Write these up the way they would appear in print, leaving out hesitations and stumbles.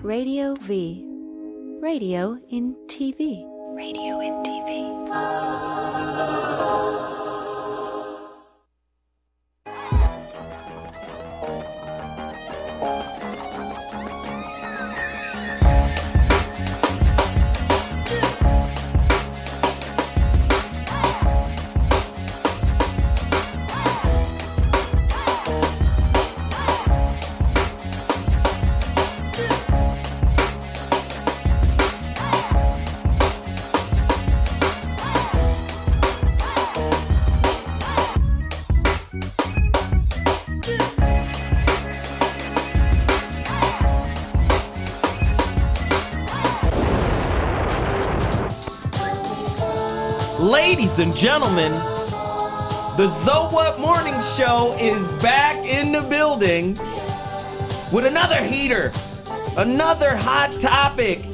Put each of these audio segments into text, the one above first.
Radio V. Radio in TV. Radio in TV. Ladies and gentlemen, the So What Morning Show is back in the building with another heater, another hot topic.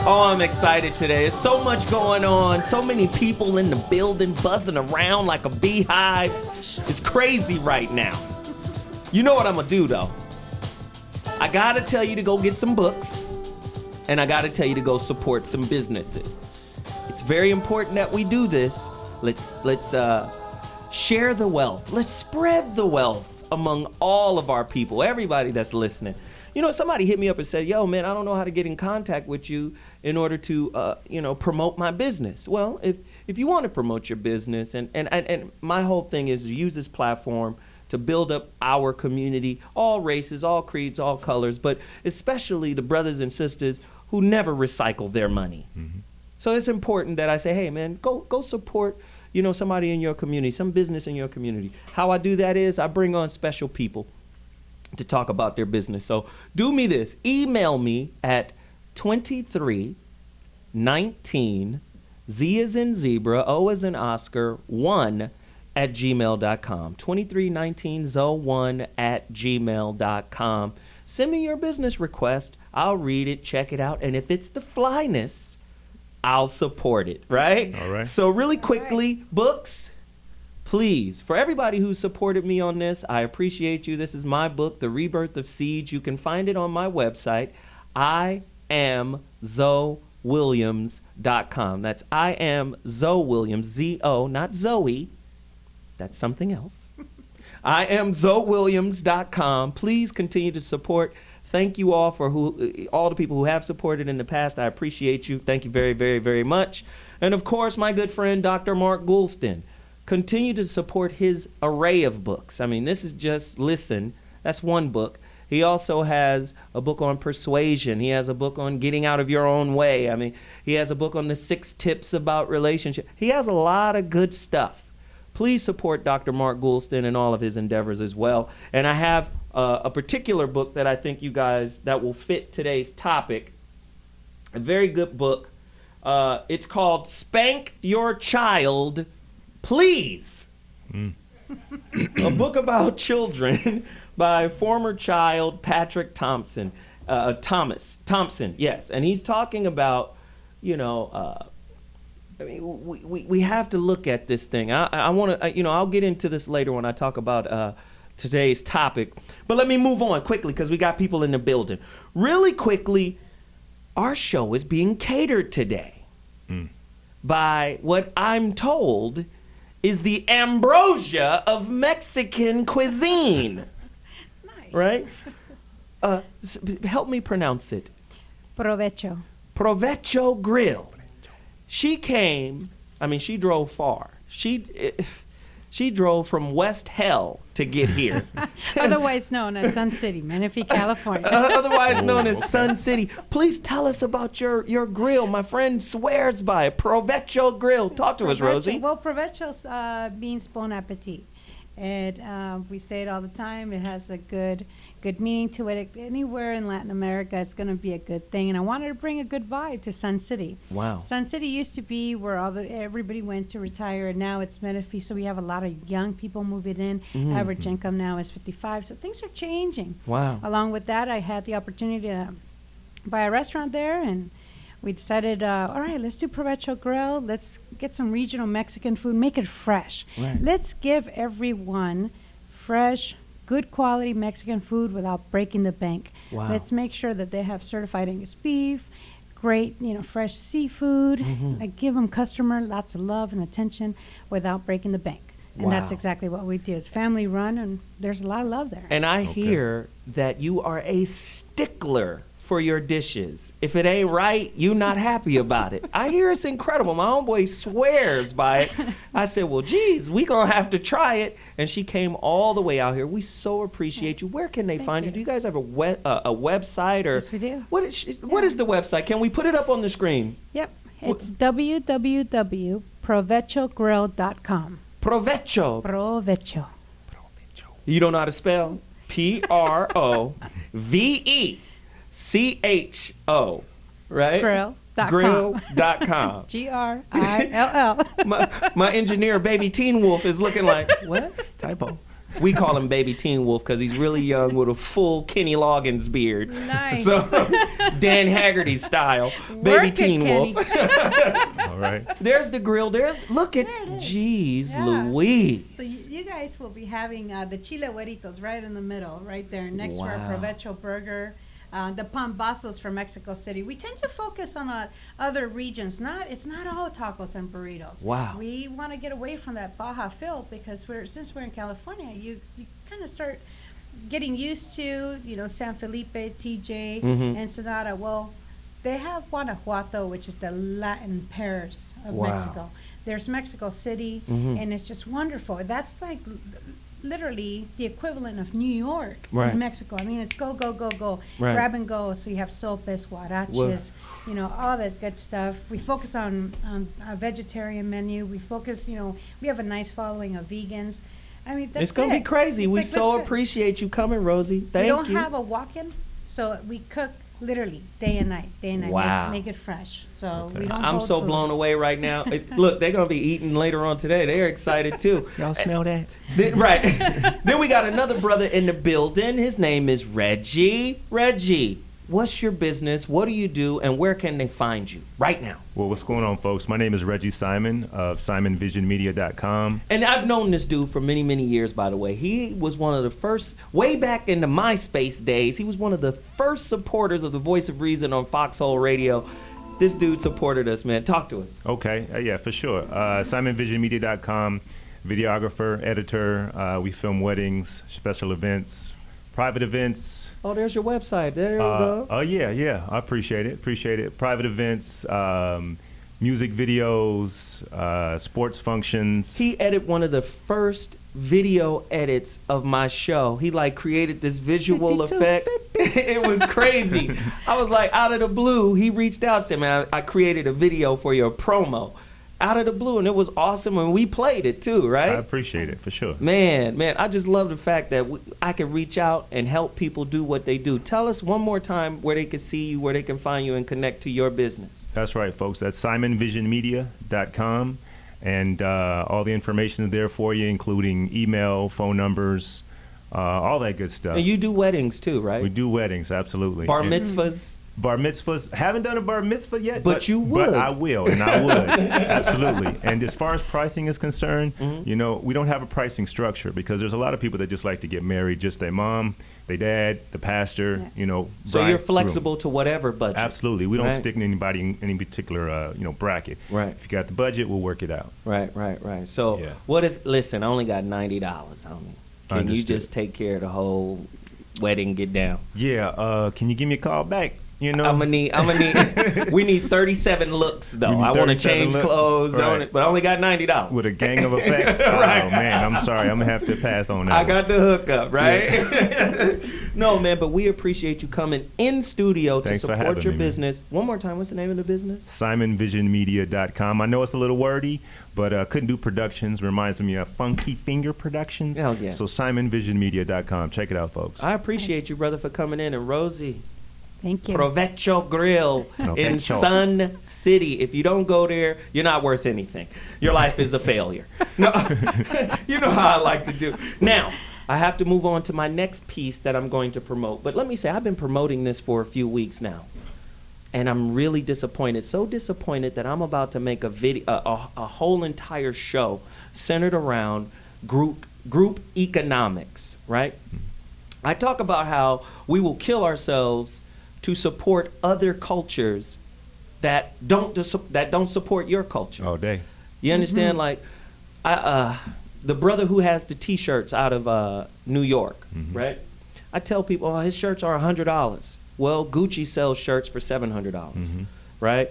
Oh, I'm excited today. There's so much going on, so many people in the building buzzing around like a beehive. It's crazy right now. You know what I'm gonna do though? I gotta tell you to go get some books, and I gotta tell you to go support some businesses. It's very important that we do this. Let's share the wealth. Let's spread the wealth among all of our people, everybody that's listening. You know, somebody hit me up and said, yo, man, I don't know how to get in contact with you in order to, promote my business. Well, if you want to promote your business, and my whole thing is to use this platform to build up our community, all races, all creeds, all colors, but especially the brothers and sisters who never recycle their money. Mm-hmm. So it's important that I say, hey, man, go support, somebody in your community, some business in your community. How I do that is I bring on special people to talk about their business. So do me this. Email me at 2319 Z as in zebra, O as in Oscar, 1 at gmail.com. 2319zo1 at gmail.com. Send me your business request. I'll read it, check it out. And if it's the flyness, I'll support it, right? All right. So really quickly, books, please. For everybody who supported me on this, I appreciate you. This is my book, The Rebirth of Seeds. You can find it on my website, IamZoeWilliams.com. That's I am Zoe Williams, Z-O, not Zoe. That's something else. IamZoeWilliams.com. Please continue to support. Thank you all for all the people who have supported in the past. I appreciate you. Thank you very, very, very much. And of course, my good friend, Dr. Mark Goulston. Continue to support his array of books. I mean, this is just listen. That's one book. He also has a book on persuasion. He has a book on getting out of your own way. I mean, he has a book on the 6 tips about relationship. He has a lot of good stuff. Please support Dr. Mark Goulston and all of his endeavors as well. And I have a particular book that I think you guys, that will fit today's topic. A very good book. It's called Spank Your Child, Please. A book about children by former child Patrick Thompson. Thompson, yes. And he's talking about, we have to look at this thing. I want to, I'll get into this later when I talk about today's topic. But let me move on quickly because we got people in the building. Really quickly, our show is being catered today by what I'm told is the ambrosia of Mexican cuisine. Nice. Right? Help me pronounce it. Provecho. Provecho Grill. She drove far. She drove from West Hell to get here. Otherwise known as Sun City, Menifee, California. Otherwise known as Sun City. Please tell us about your grill. My friend swears by it. Provecho Grill. Talk to us, Rosie. Well, Provecho's means bon appetit. We say it all the time. It has a good meaning to it. Anywhere in Latin America, it's going to be a good thing. And I wanted to bring a good vibe to Sun City. Wow. Sun City used to be where everybody went to retire, and now it's Menifee. So we have a lot of young people moving in. Average income now is 55. So things are changing. Wow. Along with that, I had the opportunity to buy a restaurant there, and we decided, all right, let's do Provecho Grill. Let's get some regional Mexican food. Make it fresh. Right. Let's give everyone fresh, good quality Mexican food without breaking the bank. Wow. Let's make sure that they have certified Angus beef, great, fresh seafood. I give them customer lots of love and attention without breaking the bank. And that's Wow. exactly what we do. It's family run, and there's a lot of love there. And I hear that you are a stickler for your dishes. If it ain't right, you not happy about it. I hear it's incredible. My homeboy swears by it. I said, well, geez, we gonna have to try it. And she came all the way out here. We so appreciate you. Where can they find you? Do you guys have a website? Or Yes, we do. What is the website? Can we put it up on the screen? Yep. It's www.provechogrill.com. Provecho. Provecho. You don't know how to spell? Provecho, right? Grill.com. Grill.com. Grill. My engineer, Baby Teen Wolf, is looking like, what? Typo. We call him Baby Teen Wolf because he's really young with a full Kenny Loggins beard. Nice. So, Dan Haggerty style. Baby Teen Wolf. All right. There's the grill. Look at, geez, Yeah. Louise. So you guys will be having the chile hueritos right in the middle, right there, next to our Wow. Provecho burger. The pambazos from Mexico City. We tend to focus on other regions. It's not all tacos and burritos. Wow. We want to get away from that Baja feel because since we're in California, you kind of start getting used to San Felipe, TJ, Ensenada. Well, they have Guanajuato, which is the Latin Paris of Wow. Mexico. There's Mexico City, and it's just wonderful. That's like literally the equivalent of New York Right. in Mexico. I mean, it's go, go, go, go, Right. grab and go. So you have sopes, huaraches, all that good stuff. We focus on a vegetarian menu. We focus, we have a nice following of vegans. I mean, that's It's going to be crazy. It's We like, so that's it. appreciate you coming, Rosie. Thank you. We don't have a walk-in, so we cook literally day and night, Wow. make it fresh. So we don't I'm hold so food. blown away right now. Look, they're going to be eating later on today. They're excited too. Y'all smell that? Right. Then we got another brother in the building. His name is Reggie. Reggie, what's your business? What do you do? And where can they find you right now? Well, what's going on, folks? My name is Reggie Simon of SimonVisionMedia.com. And I've known this dude for many, many years, by the way. He was one of the first, way back in the MySpace days, he was one of the first supporters of the Voice of Reason on Foxhole Radio. This dude supported us, man. Talk to us. Okay, yeah, for sure. SimonVisionMedia.com, videographer, editor. We film weddings, special events, private events. Oh, there's your website. There you go. Oh, yeah. I appreciate it. Private events, music videos, sports functions. He edited one of the first video edits of my show. He created this visual 52, effect. It was crazy. I was like, out of the blue, he reached out and said, man, I created a video for your promo. Out of the blue, and it was awesome, and we played it too, right? I appreciate it, for sure. Man, I just love the fact that I can reach out and help people do what they do. Tell us one more time where they can see you, where they can find you, and connect to your business. That's right, folks. That's SimonVisionMedia.com. And all the information is there for you, including email, phone numbers, all that good stuff. And you do weddings too, right? We do weddings, absolutely. Bar And mitzvahs. Bar mitzvahs. Haven't done a bar mitzvah yet. But you would. But I will, and I would. Absolutely. And as far as pricing is concerned, we don't have a pricing structure because there's a lot of people that just like to get married, just their mom, their dad, the pastor, So bride, you're flexible groom. to whatever budget. Absolutely. We don't Right. stick anybody in any particular, bracket. Right. If you got the budget, we'll work it out. Right. So Yeah. what if, listen, I only got $90 on me. Can you Understood. just take care of the whole wedding, get down? Yeah. Can you give me a call back? I'm gonna need. We need 37 looks though. We need I want to 37 change looks. clothes on Right. it, but I only got $90 With a gang of effects? Right. Oh, man, I'm sorry. I'm going to have to pass on that. I one. got the hookup, right? No, man, but we appreciate you coming in studio Thanks to for support having your me, man. business. One more time, what's the name of the business? SimonVisionMedia.com. I know it's a little wordy, but couldn't do productions. Reminds me of Funky Finger Productions. Hell yeah. So SimonVisionMedia.com. Check it out, folks. I appreciate you, brother, for coming in. And Rosie, Thank you. Provecho Grill in Provecho. Sun City. If you don't go there, you're not worth anything. Your life is a failure. No, you know how I like to do. Now, I have to move on to my next piece that I'm going to promote. But let me say, I've been promoting this for a few weeks now. And I'm really disappointed. So disappointed that I'm about to make a video, a whole entire show centered around group economics, right? I talk about how we will kill ourselves to support other cultures that don't support your culture. All day. You understand? Like, the brother who has the T-shirts out of New York, right? I tell people, oh, his shirts are $100. Well, Gucci sells shirts for $700, right?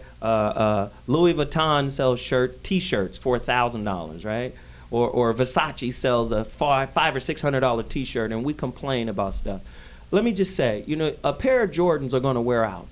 Louis Vuitton sells T-shirts for $1,000, right? Or Versace sells a $500 or $600 T-shirt, and we complain about stuff. Let me just say, you know, a pair of Jordans are going to wear out,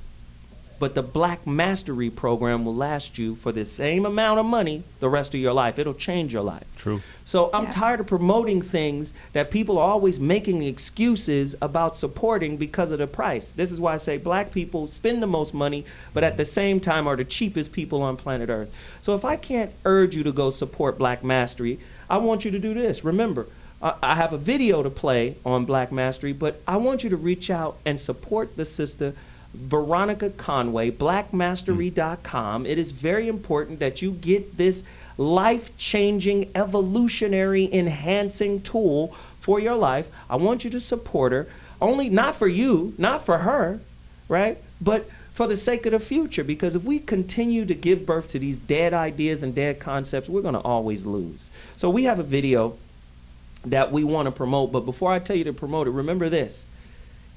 but the Black Mastery program will last you for the same amount of money the rest of your life. It'll change your life. True. So I'm tired of promoting things that people are always making excuses about supporting because of the price. This is why I say black people spend the most money, but at the same time are the cheapest people on planet Earth. So if I can't urge you to go support Black Mastery, I want you to do this. Remember, I have a video to play on Black Mastery, but I want you to reach out and support the sister Veronica Conway, blackmastery.com. It is very important that you get this life-changing, evolutionary, enhancing tool for your life. I want you to support her, only not for you, not for her, right? But for the sake of the future, because if we continue to give birth to these dead ideas and dead concepts, we're going to always lose. So we have a video that we want to promote, but before I tell you to promote it, remember this.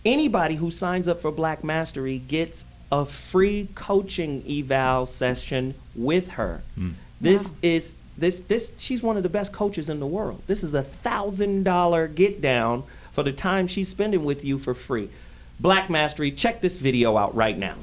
Anybody who signs up for Black Mastery gets a free coaching eval session with her. She's one of the best coaches in the world. This is $1,000 get down for the time she's spending with you for free. Black Mastery, check this video out right now.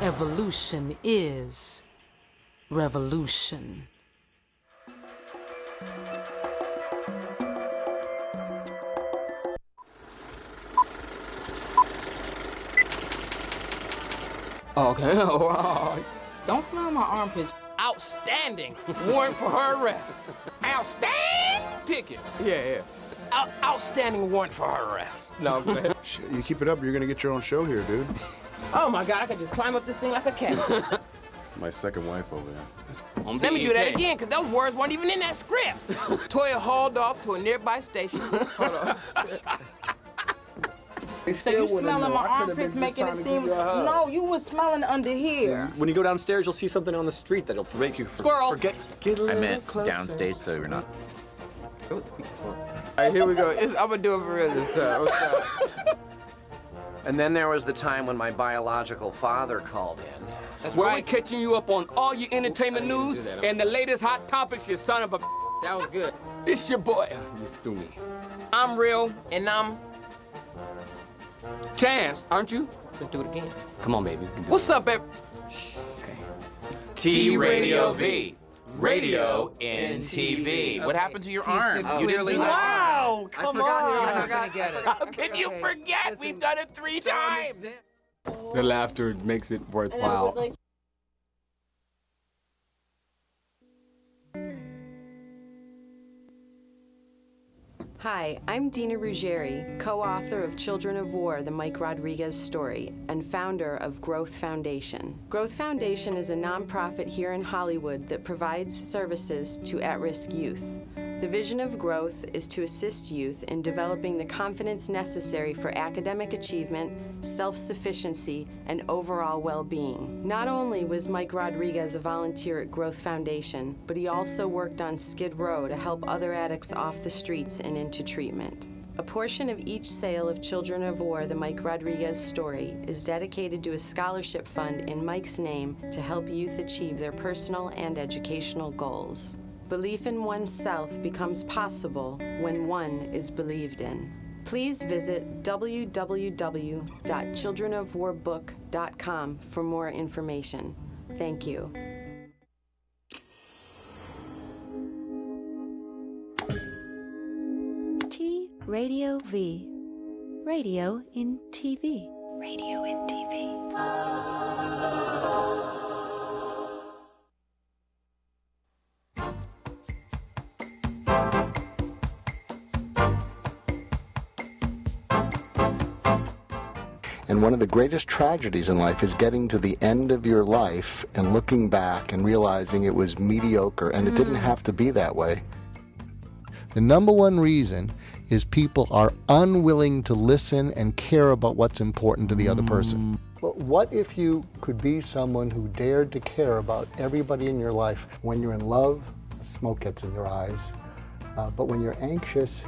Evolution is revolution. Okay. Don't smell my armpits. Outstanding. Warrant for her arrest. Outstanding ticket. Yeah. Outstanding warrant for her arrest. No, go ahead. Shit, you keep it up, you're gonna get your own show here, dude. Oh my God, I could just climb up this thing like a cat. My second wife over there. Let me do that again, because those words weren't even in that script. Toya hauled off to a nearby station. Hold on. So you smelling my armpits, making it seem... No, you was smelling under here. When you go downstairs, you'll see something on the street that'll make you Squirrel. forget. Get a little I meant closer. downstage, so you're not. Oh, speak for it. All right, here we go. I'm gonna do it for real this time. And then there was the time when my biological father called in. That's Well, right. we're catching you up on all your entertainment news and the latest hot topics, you son of a... That was good. It's your boy. You threw me. I'm real, and I'm... Chance, aren't you? Let's do it again. Come on, baby. What's up, baby? T Radio V. Radio in TV. What happened to your arm? You didn't do that. Wow, come on. I forgot get it. How can you forget? We've done it 3 times. The laughter makes it worthwhile. Hi, I'm Dina Ruggieri, co-author of Children of War, the Mike Rodriguez story, and founder of Growth Foundation. Growth Foundation is a nonprofit here in Hollywood that provides services to at-risk youth. The vision of Growth is to assist youth in developing the confidence necessary for academic achievement, self-sufficiency, and overall well-being. Not only was Mike Rodriguez a volunteer at Growth Foundation, but he also worked on Skid Row to help other addicts off the streets and into treatment. A portion of each sale of Children of War, the Mike Rodriguez story, is dedicated to a scholarship fund in Mike's name to help youth achieve their personal and educational goals. Belief in oneself becomes possible when one is believed in. Please visit www.childrenofwarbook.com for more information. Thank you. T Radio V. Radio in TV. Radio in TV. And one of the greatest tragedies in life is getting to the end of your life and looking back and realizing it was mediocre and it didn't have to be that way. The number one reason is people are unwilling to listen and care about what's important to the other person. But what if you could be someone who dared to care about everybody in your life? When you're in love, smoke gets in your eyes. But when you're anxious,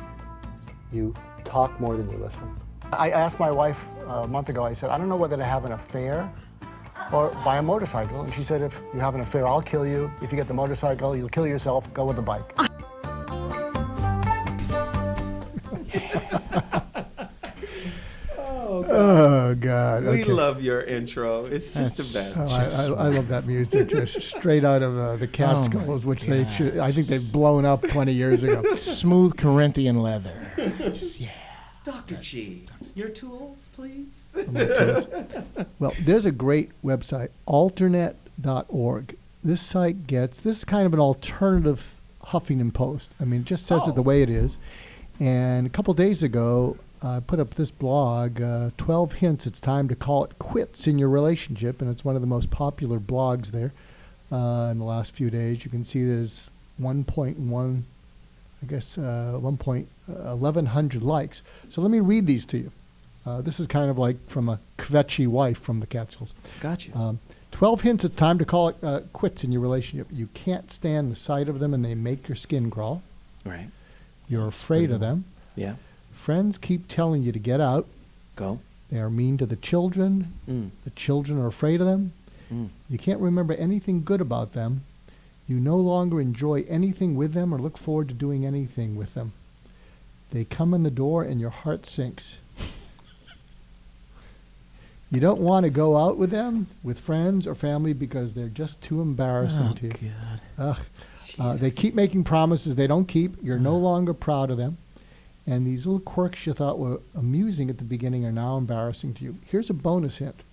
you talk more than you listen. I asked my wife a month ago, I said, I don't know whether to have an affair or buy a motorcycle. And she said, if you have an affair, I'll kill you. If you get the motorcycle, you'll kill yourself. Go with the bike. Oh, God. We Okay. love your intro. It's just the best. I love that music, just straight out of the Catskills, which I think they've blown up 20 years ago. Smooth Corinthian leather. Dr. G, your tools, please. Well, there's a great website, alternate.org. This is kind of an alternative Huffington Post. I mean, it just says it the way it is. And a couple days ago, I put up this blog, 12 hints it's time to call it quits in your relationship, and it's one of the most popular blogs there in the last few days. You can see there's 1,100 likes. So let me read these to you. This is kind of like from a kvetchy wife from the Catskills. Gotcha. 12 hints it's time to call it quits in your relationship. You can't stand the sight of them and they make your skin crawl. Right. You're afraid of them. Yeah. Friends keep telling you to get out. Go. They are mean to the children. The children are afraid of them. You can't remember anything good about them. You no longer enjoy anything with them or look forward to doing anything with them. They come in the door and your heart sinks. You don't want to go out with them, with friends or family, because they're just too embarrassing to you. God. They keep making promises they don't keep. You're no longer proud of them. And these little quirks you thought were amusing at the beginning are now embarrassing to you. Here's a bonus hint.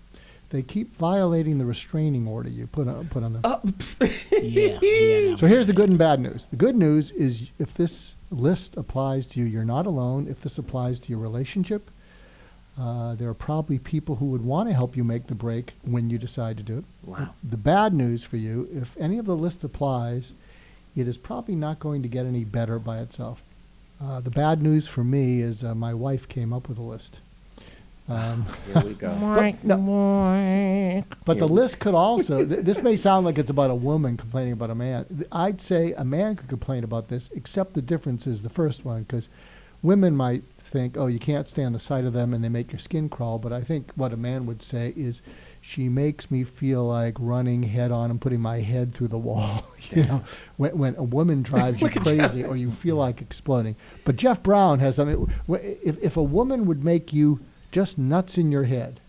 They keep violating the restraining order you put on them. Yeah. So here's the good and bad news. The good news is if this list applies to you, you're not alone. If this applies to your relationship, there are probably people who would want to help you make the break when you decide to do it. Wow. The bad news for you, if any of the list applies, it is probably not going to get any better by itself. The bad news for me is my wife came up with a list. Here we go. But the list could also, this may sound like it's about a woman complaining about a man. I'd say a man could complain about this, except the difference is the first one, because women might think, oh, you can't stand the sight of them and they make your skin crawl. But I think what a man would say is, she makes me feel like running head on and putting my head through the wall. You know, when a woman drives you crazy or you feel like exploding. But Geoff Brown has something. If a woman would make you just nuts in your head,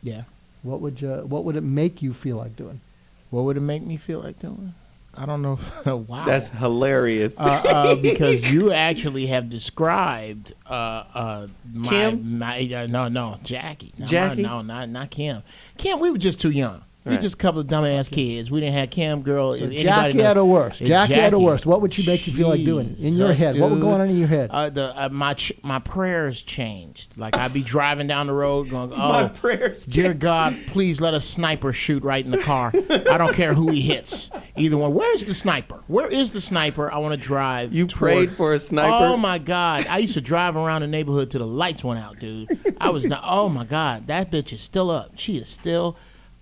what would it make you feel like doing? What would it make me feel like doing? I don't know. Wow. That's hilarious. Because you actually have described Kim? no, Jackie. No, Jackie? No, not Kim. Kim, we were just too young. We just a couple of dumbass kids. We didn't have cam girl. So Jackie had it worse. Jackie had it worse. What would she make you feel like doing in your head? Dude. What was going on in your head? My prayers changed. Like I'd be driving down the road going, My prayers dear God, please let a sniper shoot right in the car. I don't care who he hits. Either one. Where's the sniper? Where is the sniper? I want to drive. You prayed for a sniper? Oh my God. I used to drive around the neighborhood till the lights went out, dude. Oh my God. That bitch is still up. She is still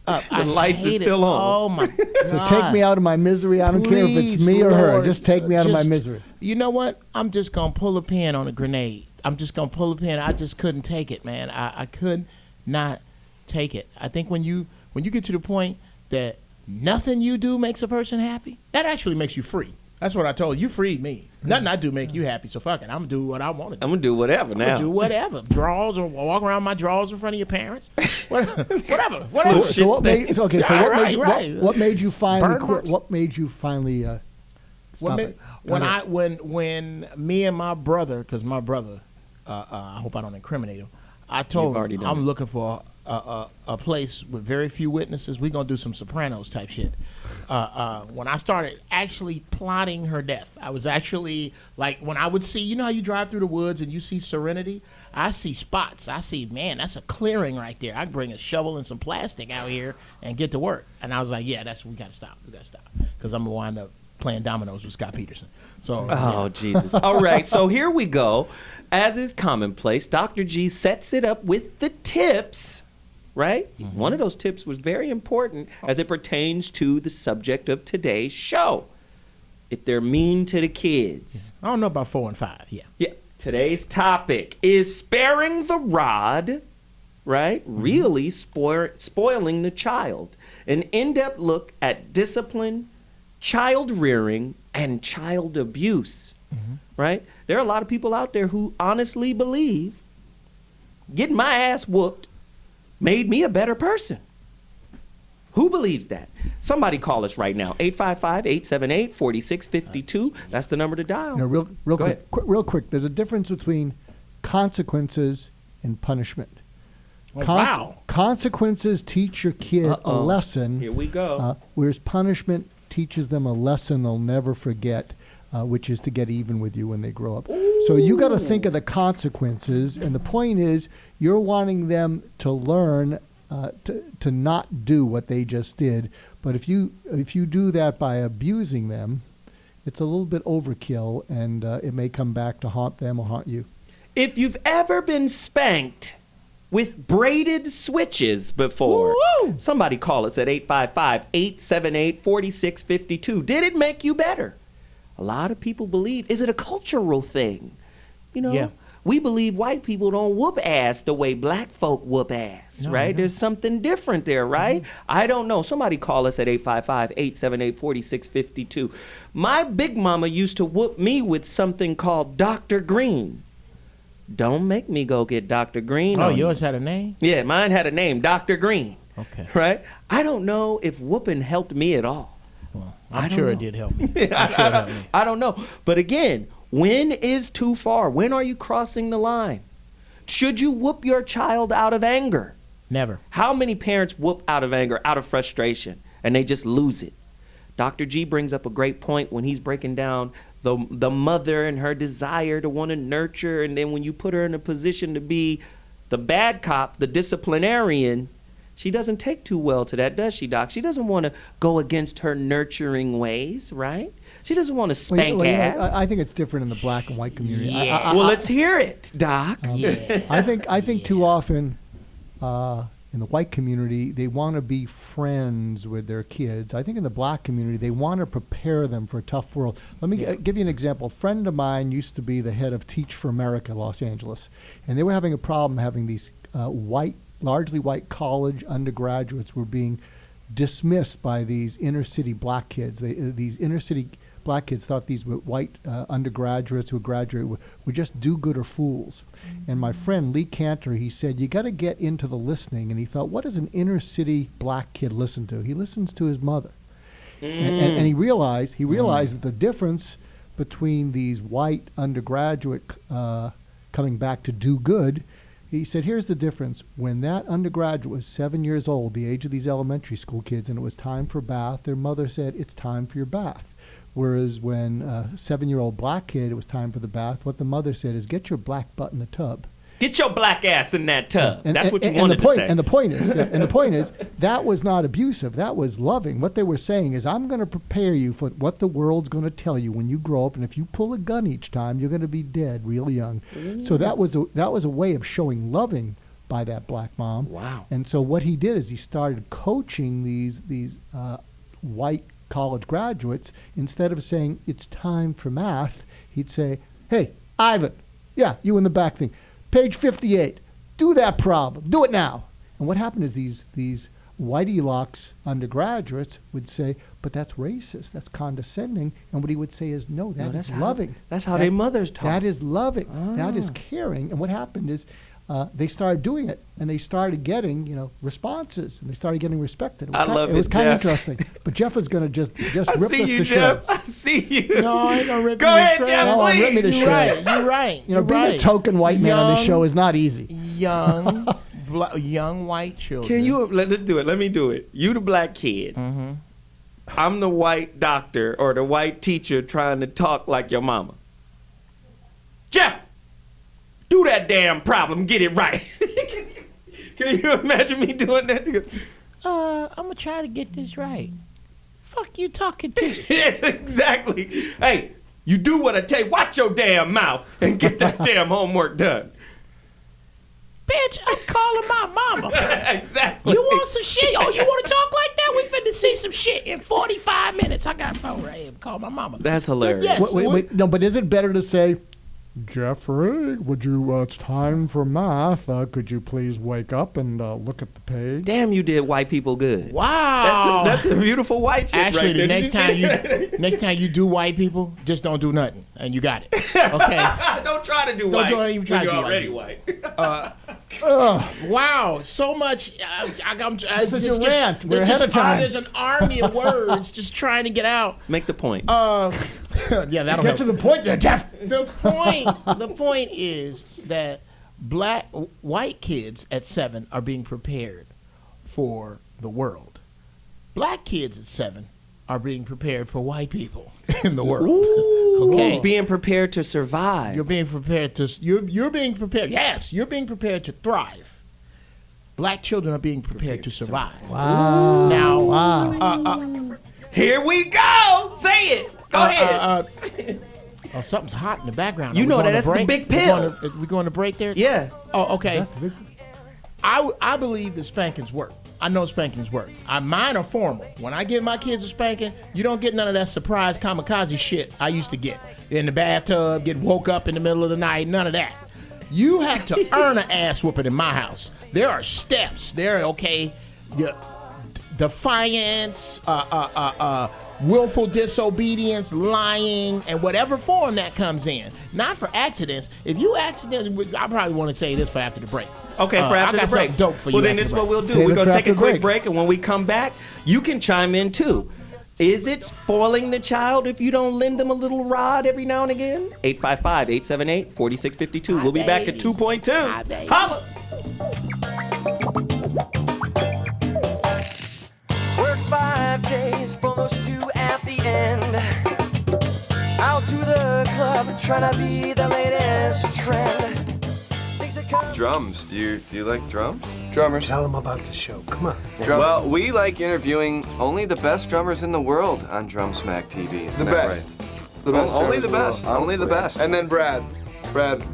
up. The lights are still on. Oh my God. So take me out of my misery. I don't care if it's me or her. Just take me out of my misery. You know what? I'm just going to pull a pin on a grenade. I'm just going to pull a pin. I just couldn't take it, man. I could not take it. I think when you get to the point that nothing you do makes a person happy, that actually makes you free. That's what I told you. You freed me. Nothing I do make you happy. So fuck it. I'm going to do what I want to do. I'm going to do whatever now. I'm going to do whatever. Drawers or walk around my drawers in front of your parents. Whatever. So what made you finally quit? What made you finally stop it? When me and my brother, because my brother, I hope I don't incriminate him, I told him I'm looking for a place with very few witnesses. We're going to do some Sopranos type shit. When I started actually plotting her death, I was actually, like, when I would see, you know how you drive through the woods and you see serenity? I see spots. I see, man, that's a clearing right there. I can bring a shovel and some plastic out here and get to work. And I was like, yeah, we got to stop. We got to stop. Because I'm going to wind up playing dominoes with Scott Peterson. So, oh, Jesus. All right, so here we go. As is commonplace, Dr. G sets it up with the tips, right? Mm-hmm. One of those tips was very important as it pertains to the subject of today's show. If they're mean to the kids. I don't know about 4 and 5, yeah. Yeah. Today's topic is sparing the rod, right? Mm-hmm. Really spoiling the child. An in-depth look at discipline, child rearing, and child abuse, right? There are a lot of people out there who honestly believe getting my ass whooped made me a better person. Who believes that? Somebody call us right now, 855-878-4652. That's the number to dial. No, real quick. There's a difference between consequences and punishment. Wow. Consequences teach your kid a lesson. Here we go. Whereas punishment teaches them a lesson they'll never forget, which is to get even with you when they grow up. Ooh. So you got to think of the consequences, and the point is you're wanting them to learn to not do what they just did. But if you do that by abusing them, it's a little bit overkill, and it may come back to haunt them or haunt you. If you've ever been spanked with braided switches before, woo-woo, somebody call us at 855-878-4652. Did it make you better? A lot of people believe, is it a cultural thing? You know, yeah. We believe white people don't whoop ass the way black folk whoop ass, right? No. There's something different there, right? Mm-hmm. I don't know. Somebody call us at 855-878-4652. My big mama used to whoop me with something called Dr. Green. Don't make me go get Dr. Green. Oh, yours had a name? Yeah, mine had a name, Dr. Green. Okay. Right? I don't know if whooping helped me at all. Well, I'm sure it did help me. I'm sure it helped me. I don't know. But again, when is too far? When are you crossing the line? Should you whoop your child out of anger? Never. How many parents whoop out of anger, out of frustration, and they just lose it? Dr. G brings up a great point when he's breaking down the mother and her desire to want to nurture, and then when you put her in a position to be the bad cop, the disciplinarian, she doesn't take too well to that, does she, Doc? She doesn't want to go against her nurturing ways, right? She doesn't want to spank ass. I think it's different in the black and white community. Yeah. Well, let's hear it, Doc. Yeah. I think too often in the white community, they want to be friends with their kids. I think in the black community, they want to prepare them for a tough world. Let me give you an example. A friend of mine used to be the head of Teach for America, Los Angeles, and they were having a problem having these largely white college undergraduates were being dismissed by these inner city black kids. These inner city black kids thought these white undergraduates who graduate were just do-gooder fools. Mm-hmm. And my friend Lee Cantor, he said, you got to get into the listening. And he thought, what does an inner city black kid listen to? He listens to his mother. And he realized that the difference between these white undergraduate coming back to do good He said, here's the difference. When that undergraduate was 7 years old, the age of these elementary school kids, and it was time for bath, their mother said, it's time for your bath. Whereas when a 7-year-old black kid, it was time for the bath, what the mother said is, get your black butt in the tub. Get your black ass in that tub. That's what you and wanted the point, to say. And the point is, that was not abusive. That was loving. What they were saying is, I'm going to prepare you for what the world's going to tell you when you grow up. And if you pull a gun each time, you're going to be dead real young. Ooh. So that was a way of showing loving by that black mom. Wow. And so what he did is he started coaching these white college graduates. Instead of saying it's time for math, he'd say, hey, Ivan, yeah, you in the back thing. Page 58, do that problem, do it now. And what happened is these Whitey Locks undergraduates would say, but that's racist, that's condescending. And what he would say is, no, that's loving. That's how their mothers talk. That is loving, that is caring. And what happened is they started doing it, and they started getting, responses, and they started getting respected. It was kind of interesting. But Geoff is going to just rip us to shreds. I see you. No, I ain't gonna rip Go you to ahead, shreds. Geoff, No, please. rip me to shreds. You're right. Being a token white man on this show is not easy. Young white children. Can you, let's do it. Let me do it. You the black kid. Mm-hmm. I'm the white doctor or the white teacher trying to talk like your mama. Geoff, do that damn problem. Get it right. Can you imagine me doing that? I'm going to try to get this right. Fuck you talking to? Yes, exactly. Hey, you do what I tell you. Watch your damn mouth and get that damn homework done. Bitch, I'm calling my mama. Exactly. You want some shit? Oh, you want to talk like that? We finna see some shit in 45 minutes. I got a phone right here. Call my mama. That's hilarious. Yes, Wait, no, but is it better to say, Jeffrey, would you, it's time for math. Could you please wake up and look at the page? Damn, you did white people good. Wow. That's a beautiful white shit. Actually, right the next time you do white people, just don't do nothing, and you got it. Okay. Don't try to do Don't white. do even try to You're do already white. white. Wow, so much. This is your rant. We're ahead of time. There's an army of words just trying to get out. Make the point. Yeah, that'll Get to the point there, Geoff. The point is that white kids at 7 are being prepared for the world. Black kids at 7 are being prepared for white people in the world. Ooh, okay, being prepared to survive. you're being prepared to. You're being prepared. Yes, you're being prepared to thrive. Black children are being prepared to survive. Wow. Now, Here we go. Say it. Go ahead. Oh, something's hot in the background. You Are we know going that. to That's the break? big pill. We going to break there? Yeah. Oh, okay. I believe that spankings work. I know spankings work. Mine are formal. When I give my kids a spanking, you don't get none of that surprise kamikaze shit I used to get. In the bathtub, get woke up in the middle of the night, none of that. You have to earn an ass whooping in my house. There are steps. Defiance, willful disobedience, lying, and whatever form that comes in. Not for accidents. If you accidentally, I probably want to say this for after the break. Okay, for after I got the break. something dope for you. Well, then after this is the what break. we'll do. Save We're it going to for take a after quick break. break, and when we come back, you can chime in too. Is it spoiling the child if you don't lend them a little rod every now and again? 855-878-4652. We'll be back at 2.2. Holla! Work 5 days for those 2 at the end. Out to the club, trying to be the latest trend. Drums. Do you like drums? Drummers. Tell them about the show. Come on. Well, we like interviewing only the best drummers in the world on Drum Smack TV. Isn't The that best. right? The best. Only drummers the in world, best. Only the honestly. best. And then Brad.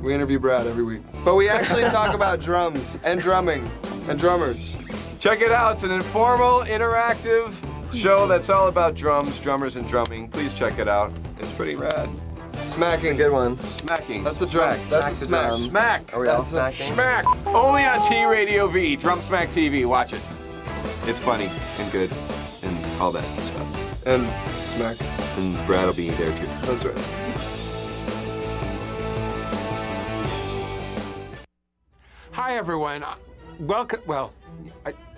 We interview Brad every week. But we actually talk about drums and drumming and drummers. Check it out. It's an informal, interactive show that's all about drums, drummers, and drumming. Please check it out. It's pretty rad. Smacking. That's a good one. Smacking. That's the drums. That's the smack. Smack. Are we all smacking? Smack. Only on T Radio V. Drum Smack TV. Watch it. It's funny and good and all that stuff. And smack. And Brad will be there too. That's right. Hi, everyone. Welcome. Well,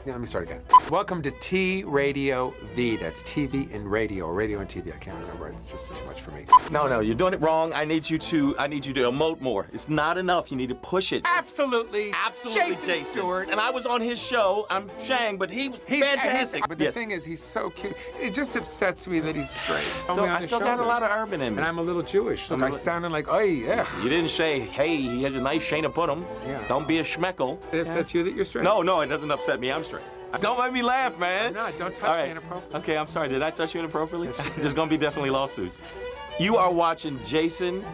let me start again. Welcome to T Radio V. That's TV and radio, or radio and TV. I can't remember. It's just too much for me. No, you're doing it wrong. I need you to emote more. It's not enough. You need to push it. Absolutely, Jason Stewart. And I was on his show. I'm Shang, but he's fantastic. But the thing is, he's so cute. It just upsets me that he's straight. I still got a lot of urban in me. And I'm a little Jewish, so I sounded like, oh yeah. You didn't say, hey, he has a nice Shayna Putum. Yeah. Don't be a schmeckle. It upsets you that you're straight? No, it doesn't upset me. I'm straight. Don't make me laugh, man. No, don't touch me inappropriately. Okay, I'm sorry. Did I touch you inappropriately? There's gonna be definitely lawsuits. You are watching Jason.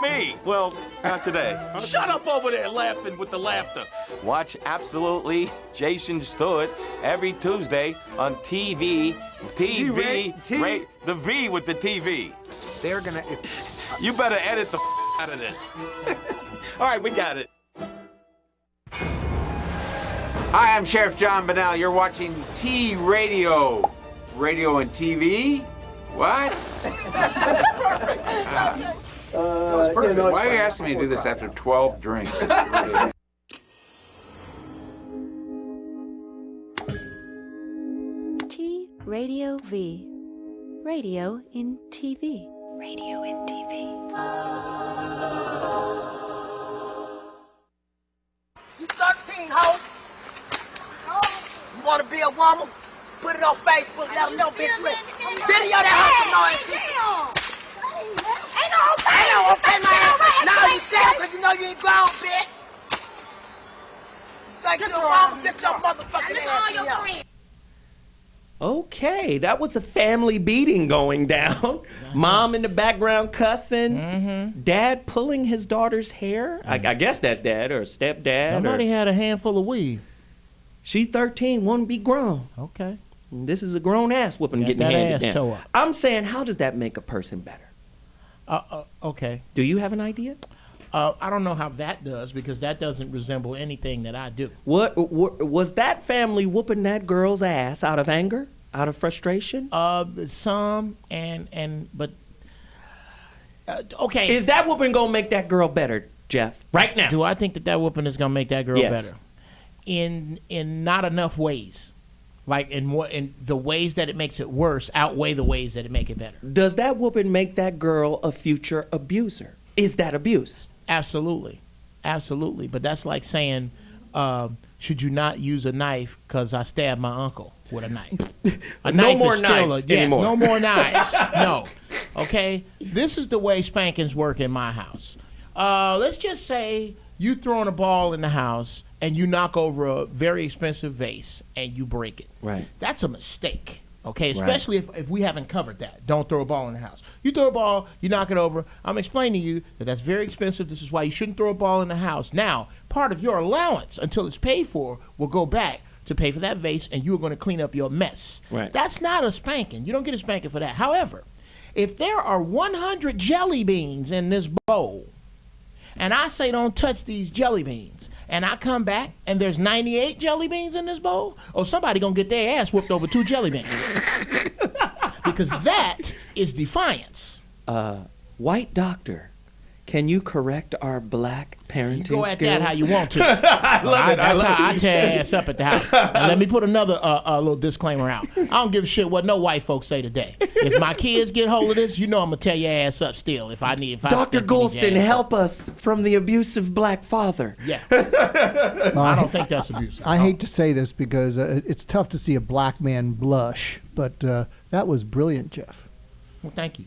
Me. Well, not today. Shut up over there laughing with the laughter. Watch Absolutely Jason Stewart every Tuesday on TV. The V with the TV. They're gonna. You better edit the out of this. All right, we got it. Hi, I'm Sheriff John Bonnell. You're watching T Radio. Radio and TV? What? Perfect. That was perfect. Why are you asking me to do this after 12 drinks? T Radio V. Radio in TV. Radio in TV. You 13, ho? You wanna be a woman? Put it on Facebook, let them know, bitch. Video that hustle noise, bitch. Ain't no okay, man. Now you say it 'cause you know you ain't grown, bitch. Like you a woman, get your motherfucking ass here. Okay, that was a family beating going down. Mom in the background cussing. Dad pulling his daughter's hair. I guess that's dad or stepdad. Somebody had a handful of weed. She 13, want to be grown. Okay. And this is a grown ass whooping getting that handed ass down. toe up. I'm saying, how does that make a person better? Okay. Do you have an idea? I don't know how that does, because that doesn't resemble anything that I do. What was that family whooping that girl's ass out of anger, out of frustration? Some but okay. Is that whooping gonna make that girl better, Jeff? Right now? Do I think that whooping is gonna make that girl Yes. better? In not enough ways. Like in the ways that it makes it worse outweigh the ways that it make it better. Does that whooping make that girl a future abuser? Is that abuse? Absolutely. But that's like saying, should you not use a knife because I stabbed my uncle with a knife? No more knives anymore. No more knives. No. Okay? This is the way spankings work in my house. Let's just say you throwing a ball in the house and you knock over a very expensive vase and you break it. Right. That's a mistake. Okay, especially if we haven't covered that. Don't throw a ball in the house. You throw a ball, you knock it over. I'm explaining to you that that's very expensive. This is why you shouldn't throw a ball in the house. Now, part of your allowance until it's paid for will go back to pay for that vase, and you're going to clean up your mess. Right. That's not a spanking. You don't get a spanking for that. However, if there are 100 jelly beans in this bowl, and I say don't touch these jelly beans, and I come back and there's 98 jelly beans in this bowl, somebody gonna get their ass whooped over 2 jelly beans. Because that is defiance. White doctor, can you correct our black parenting skills? You go at that how you want to. I love it. That's how I tear ass up at the house. And let me put another little disclaimer out. I don't give a shit what no white folks say today. If my kids get hold of this, you know I'm gonna tear your ass up still. Dr. Goulston, help us from the abusive black father. Yeah. I don't think that's abusive. I hate to say this because it's tough to see a black man blush, but that was brilliant, Jeff. Well, thank you.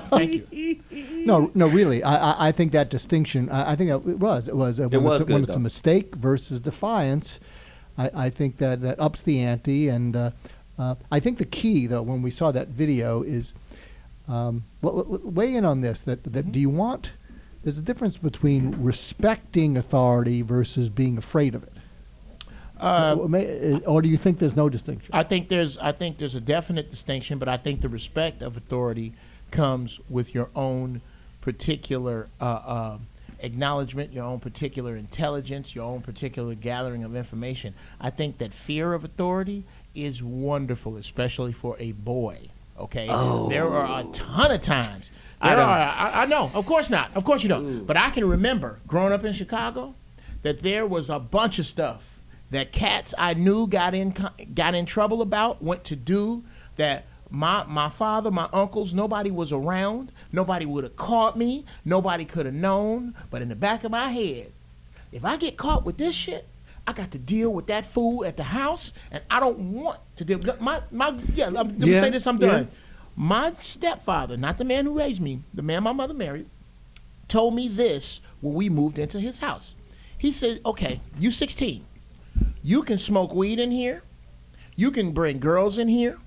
Thank you. No, really. I think that distinction. I think it was when it's a mistake versus defiance. I think that ups the ante, and I think the key though when we saw that video is weigh in on this. That do you want? There's a difference between respecting authority versus being afraid of it. Or do you think there's no distinction? I think there's a definite distinction, but I think the respect of authority comes with your own particular acknowledgement, your own particular intelligence, your own particular gathering of information. I think that fear of authority is wonderful, especially for a boy. Okay, there are a ton of times. I know, of course not. Of course you don't. But I can remember growing up in Chicago that there was a bunch of stuff that cats I knew got in trouble about, went to do, that my father, my uncles, nobody was around. Nobody would have caught me. Nobody could have known. But in the back of my head, if I get caught with this shit, I got to deal with that fool at the house, and I don't want to deal. Let me say this, I'm done. My stepfather, not the man who raised me, the man my mother married, told me this when we moved into his house. He said, okay, you 16. You can smoke weed in here. You can bring girls in here.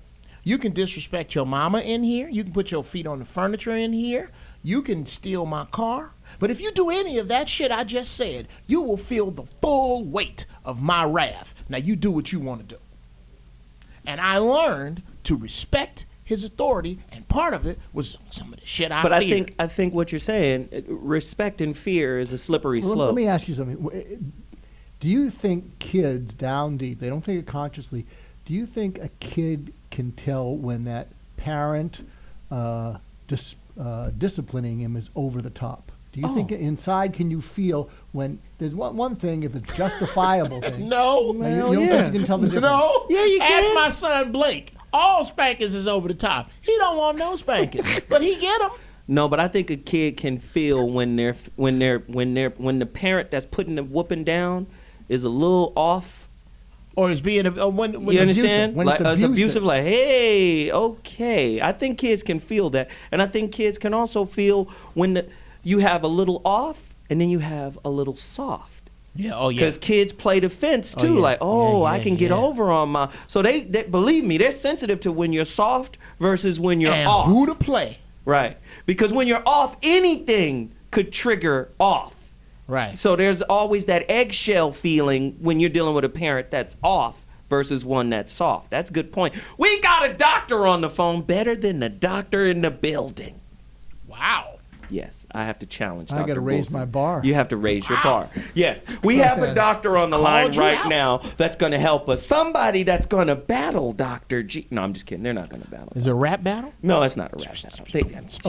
You can disrespect your mama in here. You can put your feet on the furniture in here. You can steal my car. But if you do any of that shit I just said, you will feel the full weight of my wrath. Now you do what you want to do. And I learned to respect his authority, and part of it was some of the shit I feared. But I think what you're saying, respect and fear is a slippery slope. Let me ask you something. Do you think kids down deep, they don't think it consciously, do you think a kid can tell when that parent disciplining him is over the top? Do you think inside, can you feel when there's one thing, if it's justifiable thing? No. You don't think you can tell the difference? No. Yeah, you can. Ask my son Blake. All spankings is over the top. He don't want no spankings, but he get them. No, but I think a kid can feel when the parent that's putting the whooping down is a little off. Or is being when you understand? When like it's abusive, like, hey, okay. I think kids can feel that, and I think kids can also feel when you have a little off, and then you have a little soft. Yeah, oh yeah. Because kids play defense too, I can get over on my. So they believe me, they're sensitive to when you're soft versus when you're off. Who to play? Right, because when you're off, anything could trigger off. Right. So there's always that eggshell feeling when you're dealing with a parent that's off versus one that's soft. That's a good point. We got a doctor on the phone, better than the doctor in the building. Wow. Yes, I have to challenge I got to raise my bar. You have to raise your bar. Yes, we have a doctor on the line right now that's going to help us. Somebody that's going to battle Dr. G. No, I'm just kidding. They're not going to battle. Is it a rap battle? No, it's not a rap battle.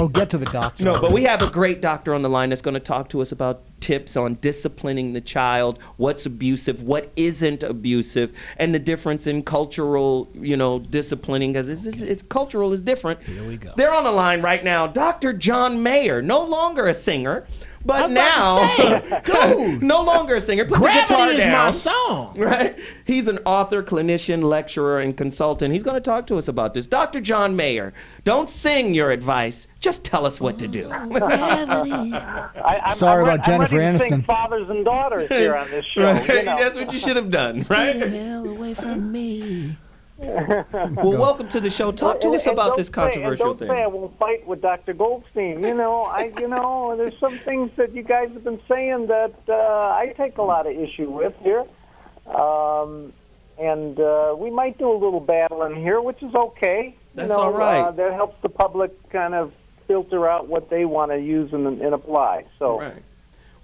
Get to the doctor. No, but we have a great doctor on the line that's going to talk to us about tips on disciplining the child, what's abusive, what isn't abusive, and the difference in cultural, disciplining, because it's cultural is different. Here we go. They're on the line right now. Dr. John Mayer, no longer a singer, but no longer a singer. Put Gravity the guitar is down. my song. Right? He's an author, clinician, lecturer, and consultant. He's going to talk to us about this. Dr. John Mayer, don't sing your advice. Just tell us what to do. Sorry about Jennifer I'm ready to Aniston. sing fathers and daughters here on this show. Right? That's what you should have done, right? Get the hell away from me. Well, welcome to the show. Talk to us about this controversial thing. Don't say I won't fight with Dr. Goulston. There's some things that you guys have been saying that I take a lot of issue with here. And we might do a little battling here, which is okay. That's all right. That helps the public kind of filter out what they want to use and apply. So, right.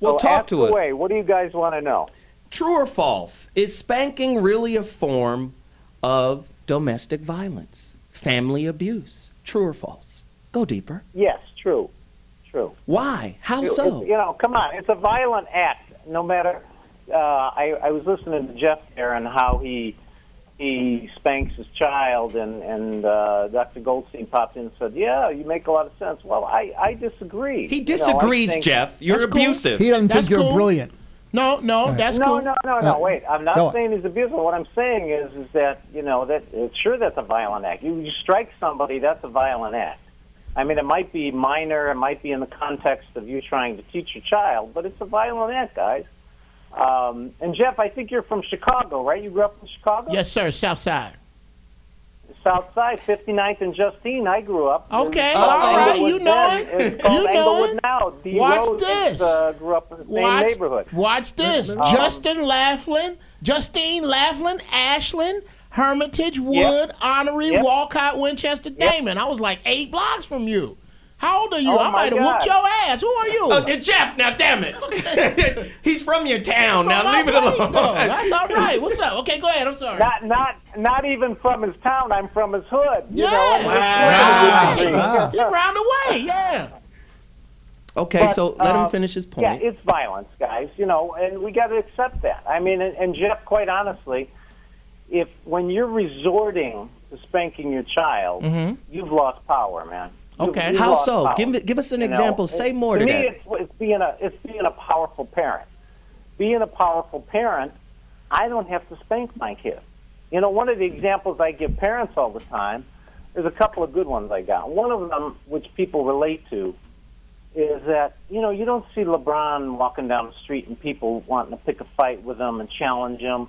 Well, talk to us. Away. What do you guys want to know? True or false? Is spanking really a form of domestic violence, family abuse? True or false? Go deeper. Yes, true. Why? How so? Come on. It's a violent act. No matter. I was listening to Geoff there and how he spanks his child, and Dr. Goulston popped in and said, "Yeah, you make a lot of sense." Well, I disagree. He disagrees, Geoff. You're abusive. He doesn't think you're brilliant. No, that's cool. No, wait. I'm not saying he's abusive. What I'm saying is that, that's a violent act. You strike somebody, that's a violent act. I mean, it might be minor, it might be in the context of you trying to teach your child, but it's a violent act, guys. And Geoff, I think you're from Chicago, right? You grew up in Chicago? Yes, sir, South Side. South Side, 59th and Justine, I grew up. Okay, all right, you know it. It's called Englewood now. Watch this. Grew up in the same neighborhood. Watch this. Justine Laughlin, Ashland, Hermitage, Wood, Honorary, Walcott, Winchester, Damon. I was like 8 blocks from you. How old are you? I might have whooped your ass. Who are you? Geoff, now damn it. He's from your town. Now leave it alone. That's all right. What's up? Okay, go ahead. I'm sorry. Not even from his town. I'm from his hood. You're around the way. Yeah. Okay, so let him finish his point. Yeah, it's violence, guys, and we got to accept that. I mean, and Jeff, quite honestly, when you're resorting to spanking your child, you've lost power, man. Okay. You've How lost so? power, Give us an example. Say more to to me, that. it's being a powerful parent. Being a powerful parent, I don't have to spank my kid. One of the examples I give parents all the time, there's a couple of good ones I got. One of them, which people relate to, is that, you don't see LeBron walking down the street and people wanting to pick a fight with him and challenge him.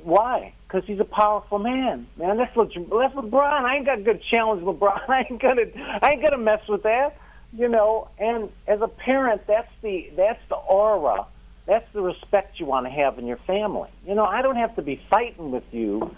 Why? Because he's a powerful man. Man, that's LeBron. I ain't got to go challenge LeBron. I ain't gonna mess with that. And as a parent, that's the aura. That's the respect you want to have in your family. I don't have to be fighting with you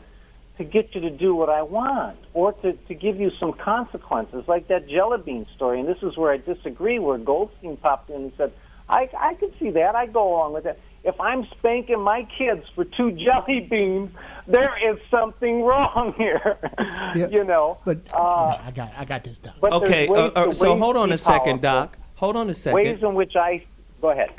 to get you to do what I want or to give you some consequences, like that jelly bean story. And this is where I disagree, where Goulston popped in and said, I can see that. I go along with that. If I'm spanking my kids for 2 jelly beans, there is something wrong here. But I got this, Doc. Okay, so hold on a second, Doc. Hold on a second. Ways in which go ahead.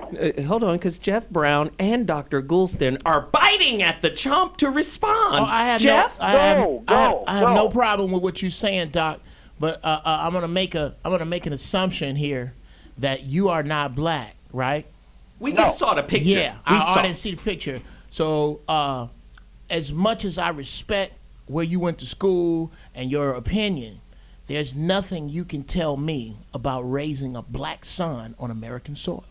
Hold on, because Geoff Brown and Dr. Goulston are biting at the chomp to respond. Oh, I have Jeff? I have no problem with what you're saying, Doc. But I'm gonna make an assumption here that you are not black, right? We just saw the picture. Yeah, I didn't see the picture. So as much as I respect where you went to school and your opinion, there's nothing you can tell me about raising a black son on American soil.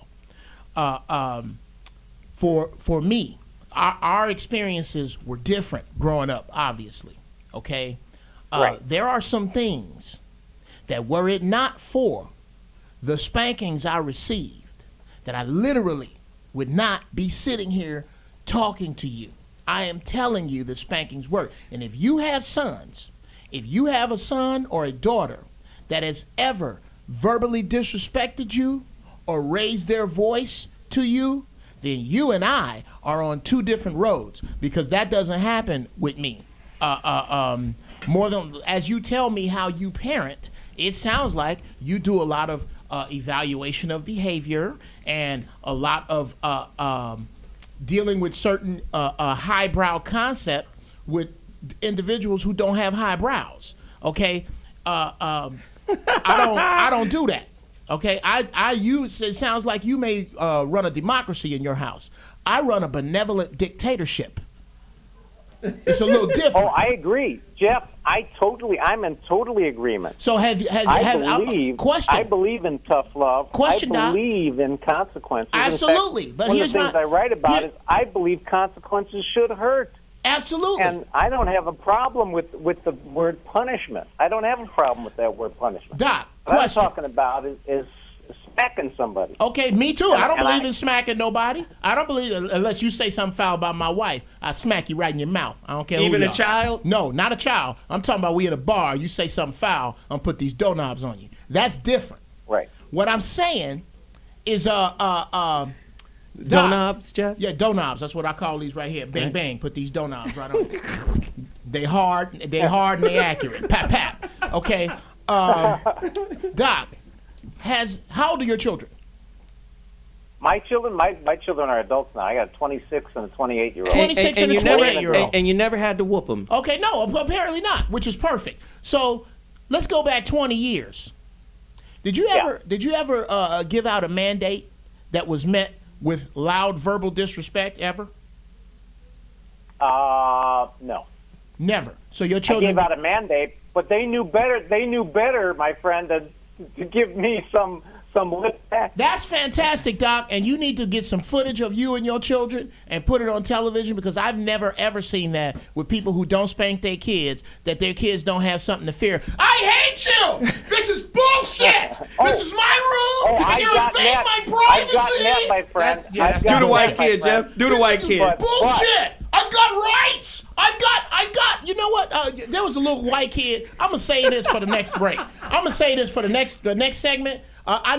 For me, our experiences were different growing up, obviously, okay? Right. There are some things that were it not for the spankings I received, that I literally would not be sitting here talking to you. I am telling you the spankings work. And if you have sons, if you have a son or a daughter that has ever verbally disrespected you or raised their voice to you, then you and I are on 2 different roads, because that doesn't happen with me. More than, as you tell me how you parent, it sounds like you do a lot of evaluation of behavior and a lot of dealing with certain highbrow concept with individuals who don't have high brows. Okay, I don't do that. Okay, it sounds like you may run a democracy in your house. I run a benevolent dictatorship. It's a little different. Oh, I agree, Jeff. I'm in totally agreement. So I believe in tough love. Question, I believe in consequences. Absolutely, in fact, but one of the things I write about is I believe consequences should hurt. Absolutely. And I don't have a problem with the word punishment. I don't have a problem with that word punishment. Doc, what question. I'm talking about is smacking somebody. Okay, me too. I don't believe in smacking nobody. I don't believe, unless you say something foul about my wife, I smack you right in your mouth. I don't care who you are. Even a child? No, not a child. I'm talking about we in a bar, you say something foul, I'm put these doorknobs on you. That's different. Right. What I'm saying is doorknobs, Jeff? Yeah, doorknobs. That's what I call these right here. Bang, bang. Put these doorknobs right on. They hard and they accurate. Pat, pat. Okay. Doc, how old are your children? My children are adults now. I got a 26 and a 28-year-old. 26 and a 28-year-old. And you never had to whoop them. Okay, no, apparently not, which is perfect. So let's go back 20 years. Did you ever give out a mandate that was met with loud verbal disrespect ever? No. Never. So your children... I gave out a mandate, but they knew better. They knew better, my friend, to give me some lip back. That's fantastic, Doc, and you need to get some footage of you and your children and put it on television, because I've never, ever seen that with people who don't spank their kids, that their kids don't have something to fear. I hate you! This is bullshit! This is my room, and you invade my privacy! I've gotten that, my friend. Do the white kid, Jeff. Do the white kid. Bullshit! I've got rights! I've got, you know what? There was a little white kid. I'm going to say this for the next break. I'm going to say this for the next segment.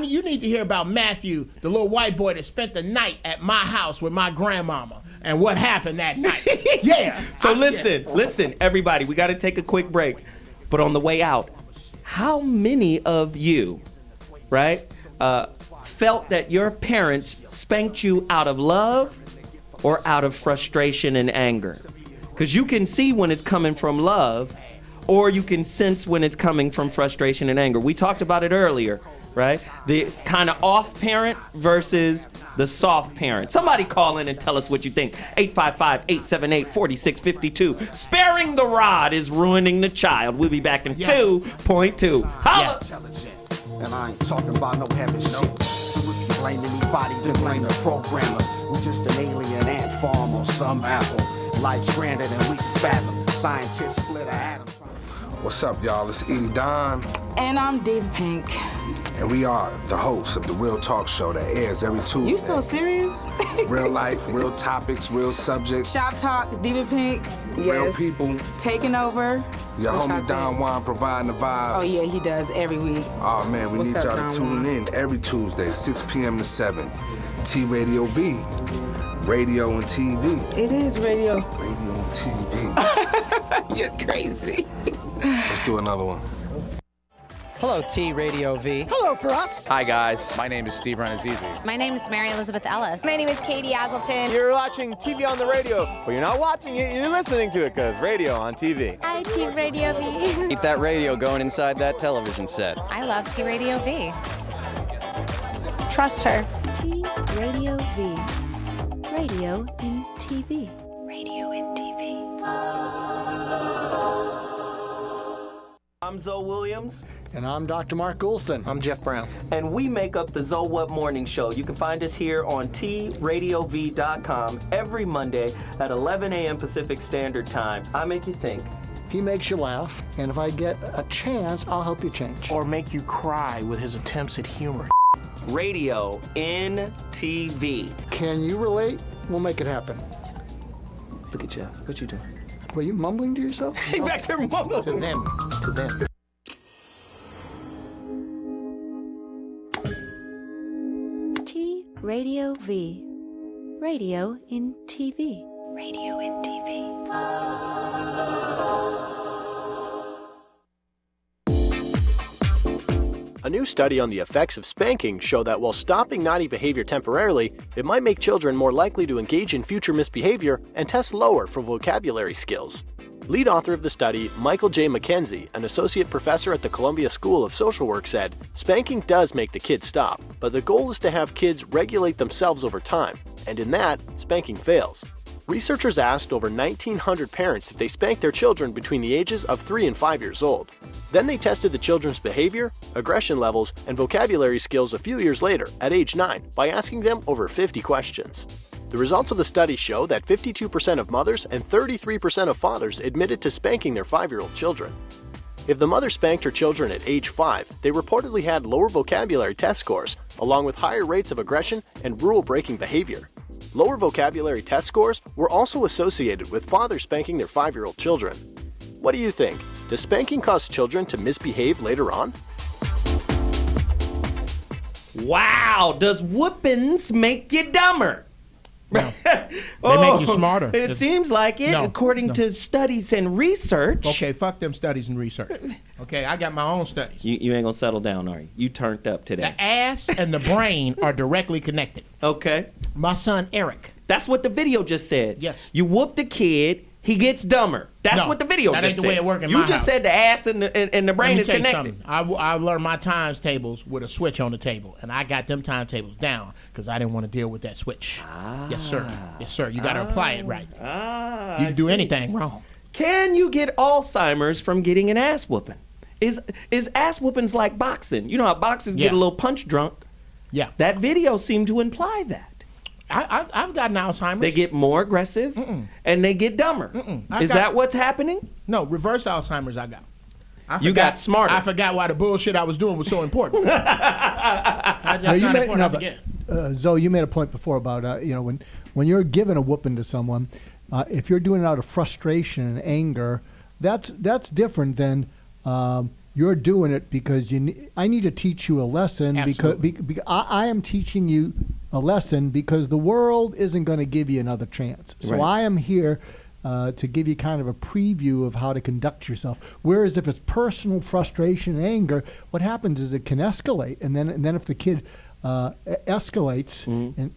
You need to hear about Matthew, the little white boy that spent the night at my house with my grandmama, and what happened that night. Yeah. So listen, everybody, we got to take a quick break. But on the way out, how many of you, right, felt that your parents spanked you out of love or out of frustration and anger? Because you can see when it's coming from love, or you can sense when it's coming from frustration and anger. We talked about it earlier, right? The kind of off parent versus the soft parent. Somebody call in and tell us what you think. 855-878-4652. Sparing the rod is ruining the child. We'll be back in 2.2. Holla! And I ain't talking about no heavy shit. So if you blame anybody, then blame the programmers. We just an alien ant farm or some apple. Life's grander than we can fathom. Scientists split an atom. What's up, y'all? It's E. Don. And I'm Dave Pink. And we are the hosts of the Real Talk Show that airs every Tuesday. You so serious? Real life, real topics, real subjects. Shop Talk, Diva Pink. Real Yes. people. Taking over. Your What y'all homie Don think? Juan providing the vibes. Oh, yeah, he does every week. Oh, man, we What's need up, y'all Don to tune Juan? in every Tuesday, 6 p.m. to 7. T Radio V. Radio and TV. It is radio. Radio and TV. You're crazy. Let's do another one. Hello, T Radio V. Hello for us. Hi, guys. My name is Steve Renazizi. My name is Mary Elizabeth Ellis. My name is Katie Aselton. You're watching TV on the radio, but you're not watching it, you're listening to it, because radio on TV. Hi, T Radio V. Keep that radio going inside that television set. I love T Radio V. Trust her. T Radio V. Radio in TV. Radio in TV. I'm Zoe Williams. And I'm Dr. Mark Goulston. I'm Geoff Brown. And we make up the Zoe What Morning Show. You can find us here on TRadiov.com every Monday at 11 a.m. Pacific Standard Time. I make you think. He makes you laugh, and if I get a chance, I'll help you change. Or make you cry with his attempts at humor. Radio in TV. Can you relate? We'll make it happen. Look at you. What you doing? Were you mumbling to yourself? Hey, back there mumbling. To them. To them. T Radio V. Radio in TV. Radio in TV. A new study on the effects of spanking showed that while stopping naughty behavior temporarily, it might make children more likely to engage in future misbehavior and test lower for vocabulary skills. Lead author of the study, Michael J. McKenzie, an associate professor at the Columbia School of Social Work, said, "Spanking does make the kids stop, but the goal is to have kids regulate themselves over time, and in that, spanking fails." Researchers asked over 1,900 parents if they spanked their children between the ages of 3 and 5 years old. Then they tested the children's behavior, aggression levels, and vocabulary skills a few years later, at age 9, by asking them over 50 questions. The results of the study show that 52% of mothers and 33% of fathers admitted to spanking their 5-year-old children. If the mother spanked her children at age 5, they reportedly had lower vocabulary test scores, along with higher rates of aggression and rule-breaking behavior. Lower vocabulary test scores were also associated with fathers spanking their 5-year-old children. What do you think? Does spanking cause children to misbehave later on? Wow, does whoopings make you dumber? No. They make you smarter. It seems like it, according to studies and research. Okay, fuck them studies and research. Okay, I got my own studies. You ain't gonna settle down, are you? You turned up today. The ass and the brain are directly connected. Okay. My son Eric. That's what the video just said. Yes. You whoop the kid, he gets dumber. That's what the video just said. That ain't the way it works in You my just house. said the ass and the brain is connected. I learned my times tables with a switch on the table, and I got them timetables down because I didn't want to deal with that switch. Yes, sir. Yes, sir. You got to apply it right. You can do anything wrong. Can you get Alzheimer's from getting an ass whooping? Is ass whoopings like boxing? You know how boxers get a little punch drunk? Yeah. That video seemed to imply that. I've gotten Alzheimer's. They get more aggressive and they get dumber. Is that what's happening? No, reverse Alzheimer's I got. You got smarter. I forgot why the bullshit I was doing was so important. That's not important. I forget. Zoe, you made a point before about when you're giving a whooping to someone, if you're doing it out of frustration and anger, that's different than you're doing it because I need to teach you a lesson. Absolutely. because I am teaching you a lesson because the world isn't going to give you another chance. So Right. I am here to give you kind of a preview of how to conduct yourself. Whereas if it's personal frustration and anger, what happens is it can escalate, and then if the kid escalates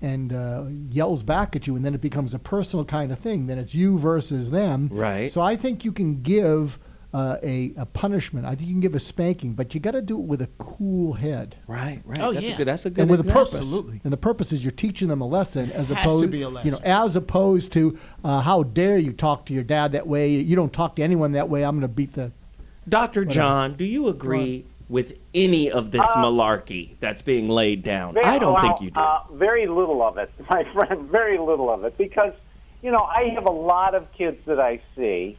and yells back at you, and then it becomes a personal kind of thing, then it's you versus them. Right. So I think you can give a punishment. I think you can give a spanking, but you got to do it with a cool head. Right. Oh, That's a good and with example. a purpose. Absolutely. And the purpose is you're teaching them a lesson, as Has opposed to be a lesson. as opposed to how dare you talk to your dad that way? You don't talk to anyone that way. I'm going to beat the. Dr. John, do you agree with any of this malarkey that's being laid down? I don't think you do. Very little of it, my friend. Very little of it, because I have a lot of kids that I see.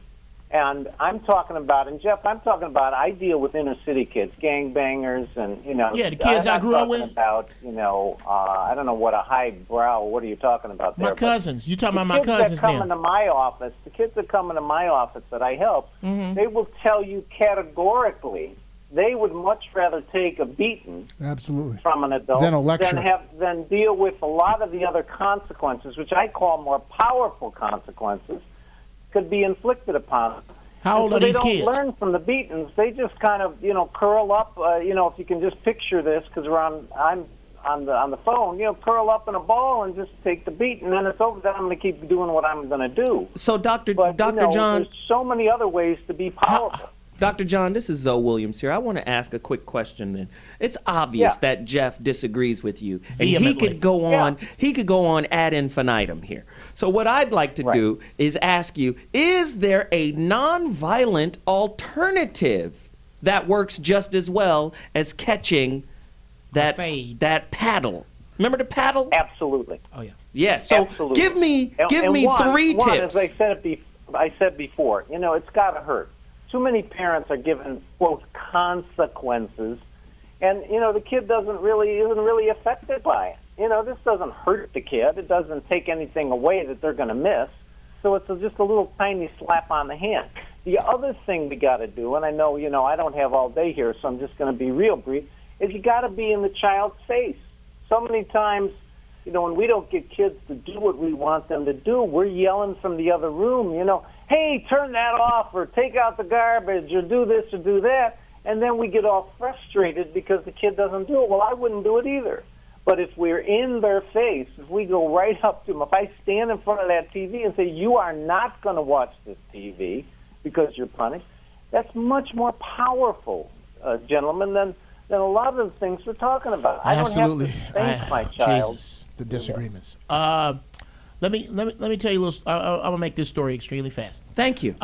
And I'm talking about, and Jeff, I'm talking about, I deal with inner city kids, gangbangers, and, Yeah, the kids I grew up with. About, I don't know what a highbrow, what are you talking about there? My cousins. You talking about my cousins now. now. The kids that come into my office that I help, they will tell you categorically they would much rather take a beating Absolutely. from an adult Than a lecture. than deal with a lot of the other consequences, which I call more powerful consequences, could be inflicted upon them. How old are these kids? They don't learn from the beatings. They just kind of, curl up. If you can just picture this, because I'm on the phone. Curl up in a ball and just take the beat, and then it's over. Then I'm going to keep doing what I'm going to do. So, Dr. John, there's so many other ways to be powerful. Dr. John, this is Zoe Williams here. I want to ask a quick question then. It's obvious that Geoff disagrees with you. And he could go on ad infinitum here. So what I'd like to do is ask you, is there a nonviolent alternative that works just as well as catching that paddle? Remember the paddle? Absolutely. Oh yeah. Yeah. So absolutely. give me three tips. As I said before, it's got to hurt. Too many parents are given, quote, consequences, and, the kid isn't really affected by it. This doesn't hurt the kid. It doesn't take anything away that they're going to miss. So it's just a little tiny slap on the hand. The other thing we got to do, and I know, I don't have all day here, so I'm just going to be real brief, is you got to be in the child's face. So many times, when we don't get kids to do what we want them to do, we're yelling from the other room, hey, turn that off, or take out the garbage, or do this or do that, and then we get all frustrated because the kid doesn't do it. Well, I wouldn't do it either. But if we're in their face, if we go right up to them, if I stand in front of that TV and say, you are not going to watch this TV because you're punished, that's much more powerful, gentlemen, than a lot of the things we're talking about. Absolutely. I don't have to spank my child. Jesus, the disagreements. Let me tell you a little. I'm gonna make this story extremely fast. Thank you.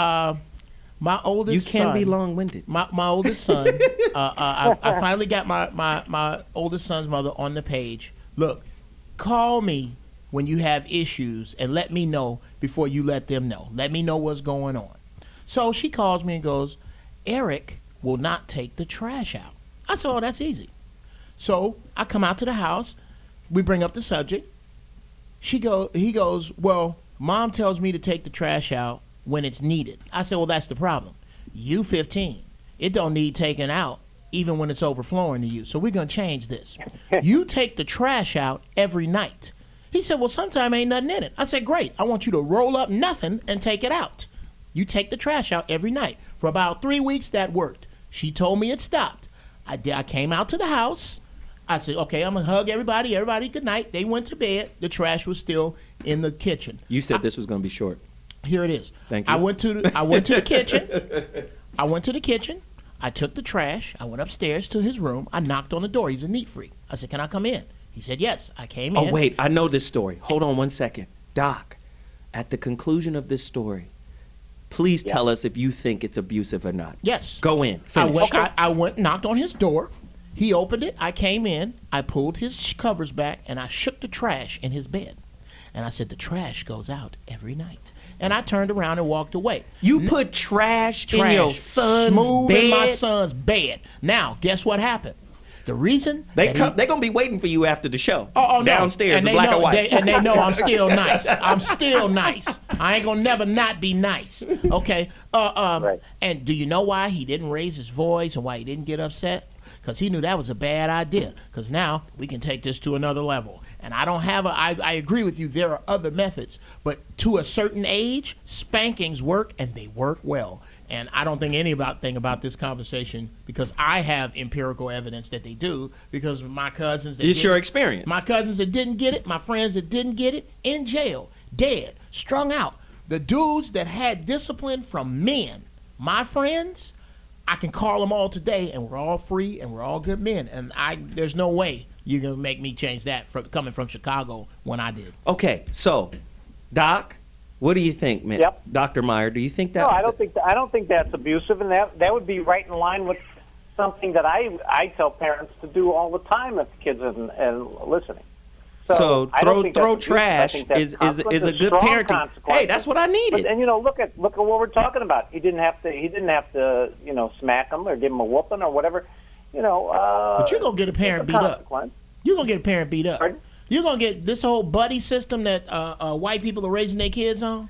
My oldest son. You can be long-winded. My oldest son. I finally got my oldest son's mother on the page. Look, call me when you have issues and let me know before you let them know. Let me know what's going on. So she calls me and goes, Eric will not take the trash out. I said, oh, that's easy. So I come out to the house. We bring up the subject. He goes, well, Mom tells me to take the trash out when it's needed. I said, well, that's the problem. You 15. It don't need taken out even when it's overflowing to you. So we're going to change this. You take the trash out every night. He said, well, sometime ain't nothing in it. I said, great. I want you to roll up nothing and take it out. You take the trash out every night. For about 3 weeks, that worked. She told me it stopped. I came out to the house. I said, okay, I'm going to hug everybody. Everybody, good night. They went to bed. The trash was still in the kitchen. You said this was going to be short. Here it is. Thank you. I went to the kitchen. I went to the kitchen. I took the trash. I went upstairs to his room. I knocked on the door. He's a neat freak. I said, can I come in? He said, yes. I came in. Oh, wait. I know this story. Hold on one second. Doc, at the conclusion of this story, please tell us if you think it's abusive or not. Yes. Go in. Finish. I went, knocked on his door. He opened it. I came in. I pulled his covers back, and I shook the trash in his bed. And I said, the trash goes out every night. And I turned around and walked away. You put trash in your son's smooth bed? in my son's bed. Now, guess what happened? The reason they're gonna be waiting for you after the show. Downstairs and in black and white. And they know I'm still nice. I'm still nice. I ain't gonna never not be nice. Okay. Right. And do you know why he didn't raise his voice and why he didn't get upset? Because he knew that was a bad idea. Because now we can take this to another level. And I don't have I agree with you, there are other methods. But to a certain age, spankings work, and they work well. And I don't think anything about this conversation, because I have empirical evidence that they do, because my cousins... It's your experience. My cousins that didn't get it, my friends that didn't get it, in jail, dead, strung out. The dudes that had discipline from men, my friends, I can call them all today, and we're all free, and we're all good men. And there's no way you're going to make me change that coming from Chicago when I did. Okay, so, Doc, what do you think, man? Yep. Dr. Meyer, do you think that? No, I don't think that's abusive, and that would be right in line with something that I tell parents to do all the time if the kids aren't listening. So throw trash is a good parenting. Hey, that's what I needed. And look at what we're talking about. He didn't have to smack him or give him a whooping or whatever. But you're gonna get a parent beat up. You're gonna get a parent beat up. Pardon? You're gonna get this whole buddy system that white people are raising their kids on.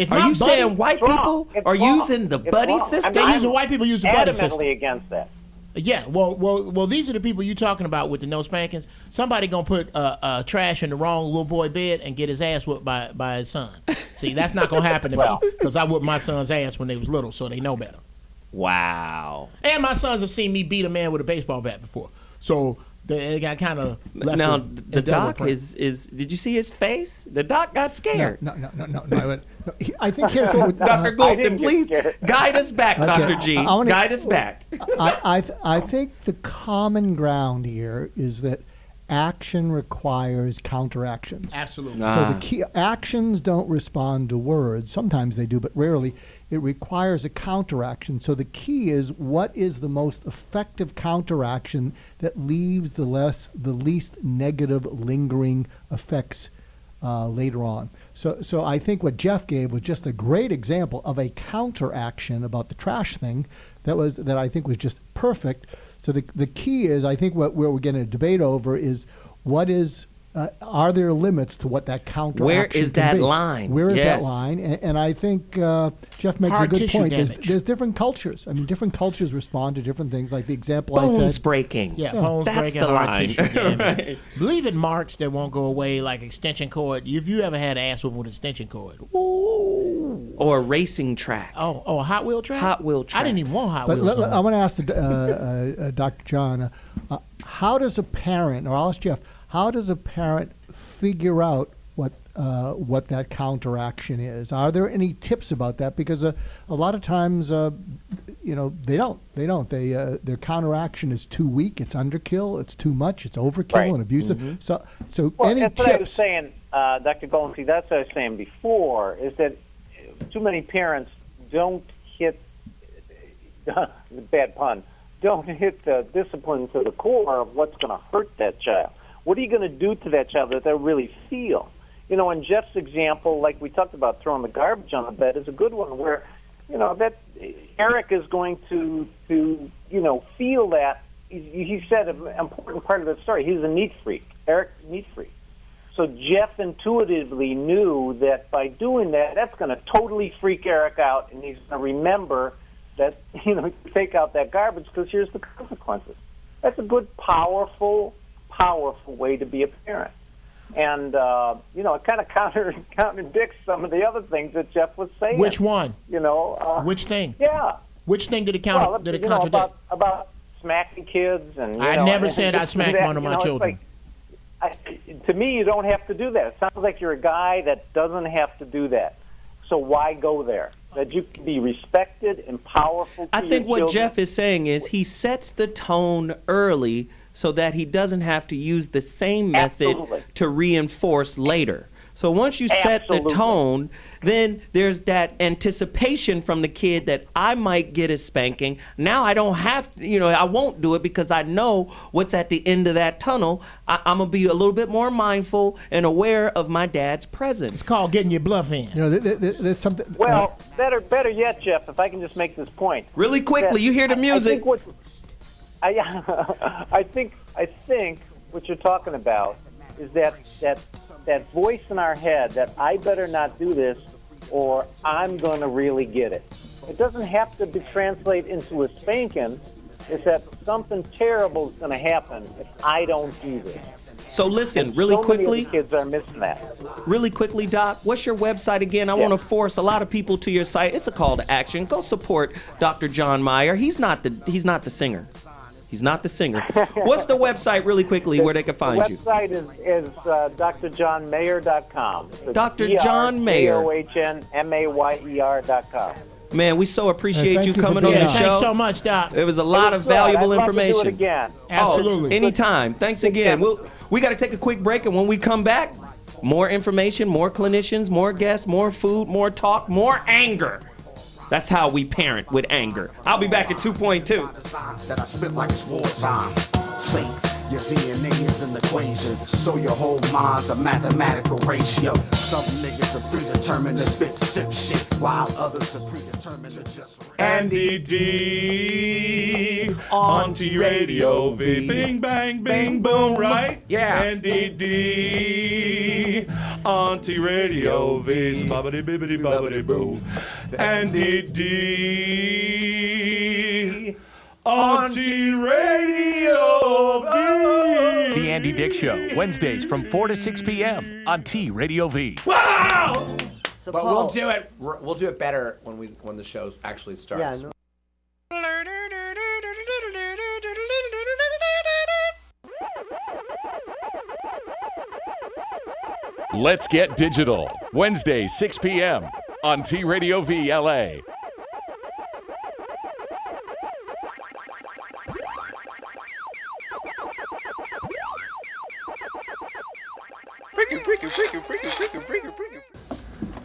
Are you saying white people are using the buddy system? They're using white people using buddy system. Adamantly against that. Yeah, well, these are the people you talking about with the no spankings. Somebody gonna put trash in the wrong little boy bed and get his ass whooped by his son. See, that's not gonna happen to me, because I whooped my son's ass when they was little, so they know better. Wow. And my sons have seen me beat a man with a baseball bat before, so they got kind of left. Now the doc is. Did you see his face? The doc got scared. No. I think here's what Dr. Goulston, please guide us back, okay. Dr. G. Guide us back. I think the common ground here is that action requires counteractions. Absolutely. So the key actions don't respond to words. Sometimes they do, but rarely. It requires a counteraction. So the key is, what is the most effective counteraction that leaves the least negative lingering effects later on. So I think what Geoff gave was just a great example of a counteraction about the trash thing that I think was just perfect. So the key is, I think where we're getting a debate over is, what is are there limits to what that counteraction Where is can that be? line? Where is Yes. that line? And I think Geoff makes Hard a good tissue point. damage. There's different cultures. I mean, different cultures respond to different things. Like the example I Bones said. breaking. Yeah, bones That's breaking, the hard line. tissue damage. Right. Believe in marks that won't go away, like extension cord. If you ever had ass whooping with extension cord, ooh. Or a racing track. Oh, a Hot Wheel track? Hot Wheel track. I didn't even want Hot But Wheels. I want to ask Dr. John, how does a parent, or I'll ask Geoff, how does a parent figure out what that counteraction is? Are there any tips about that? Because a lot of times, they don't. Their counteraction is too weak. It's underkill. It's too much. It's overkill and abusive. Mm-hmm. So Well, any that's tips? what I was saying, Dr. Goulston. That's what I was saying before. Is that too many parents don't hit bad pun. Don't hit the discipline to the core of what's going to hurt that child. What are you going to do to that child that they really feel? In Geoff's example, like we talked about, throwing the garbage on the bed is a good one, where that Eric is going to feel that. He said an important part of the story. He's a neat freak. Eric's a neat freak. So Geoff intuitively knew that by doing that, that's going to totally freak Eric out, and he's going to remember that take out that garbage, because here's the consequences. That's a good, powerful way to be a parent. And, it kind of contradicts some of the other things that Geoff was saying. Which one? Which thing? Yeah. Which thing did it contradict? About smacking kids. And I never said I smacked one of my children. To me, you don't have to do that. It sounds like you're a guy that doesn't have to do that. So why go there? That you can be respected and powerful to I think what children. Geoff is saying is he sets the tone early so that he doesn't have to use the same method to reinforce later. So once you set the tone, then there's that anticipation from the kid that I might get a spanking. Now I don't have to, I won't do it because I know what's at the end of that tunnel. I'm going to be a little bit more mindful and aware of my dad's presence. It's called getting your bluff in. There's something. Well, better yet, Geoff, if I can just make this point. Really quickly, you hear the music. I think what you're talking about is that voice in our head that I better not do this or I'm going to really get it. It doesn't have to translate into a spanking, is that something terrible is going to happen if I don't do this. So listen, And really so many quickly. of the kids are missing that. Really quickly, Doc, what's your website again? I want to force a lot of people to your site. It's a call to action. Go support Dr. John Mayer. He's not the singer. He's not the singer. What's the website, really quickly, where they can find you? The website is drjohnmayer.com. So Dr. John Mayer. DrJohnMayer.com. Man, we so appreciate Thank you you for coming on being the here. show. Thanks so much, Doc. It was a lot of valuable I'd love to do it information. again. Absolutely. Anytime. Thanks again. We got to take a quick break, and when we come back, more information, more clinicians, more guests, more food, more talk, more anger. That's how we parent, with anger. I'll be back at 2.2. That I spit like it's wartime. See, your DNA is an equation, so your whole mind's a mathematical ratio. Some niggas are predetermined to spit sip shit, while others are predetermined to just Andy D on T Radio V. Bing bang bing boom, right? Yeah. Andy D on T Radio V. Bobbity bibbity bobbity boo. Andy D on T Radio V. The Andy Dick Show, Wednesdays from 4 to 6 p.m. on T Radio V. Wow! But we'll do it. We'll do it better when the show actually starts. Yeah, no. Let's Get Digital, Wednesdays, 6 p.m. on T Radio V LA.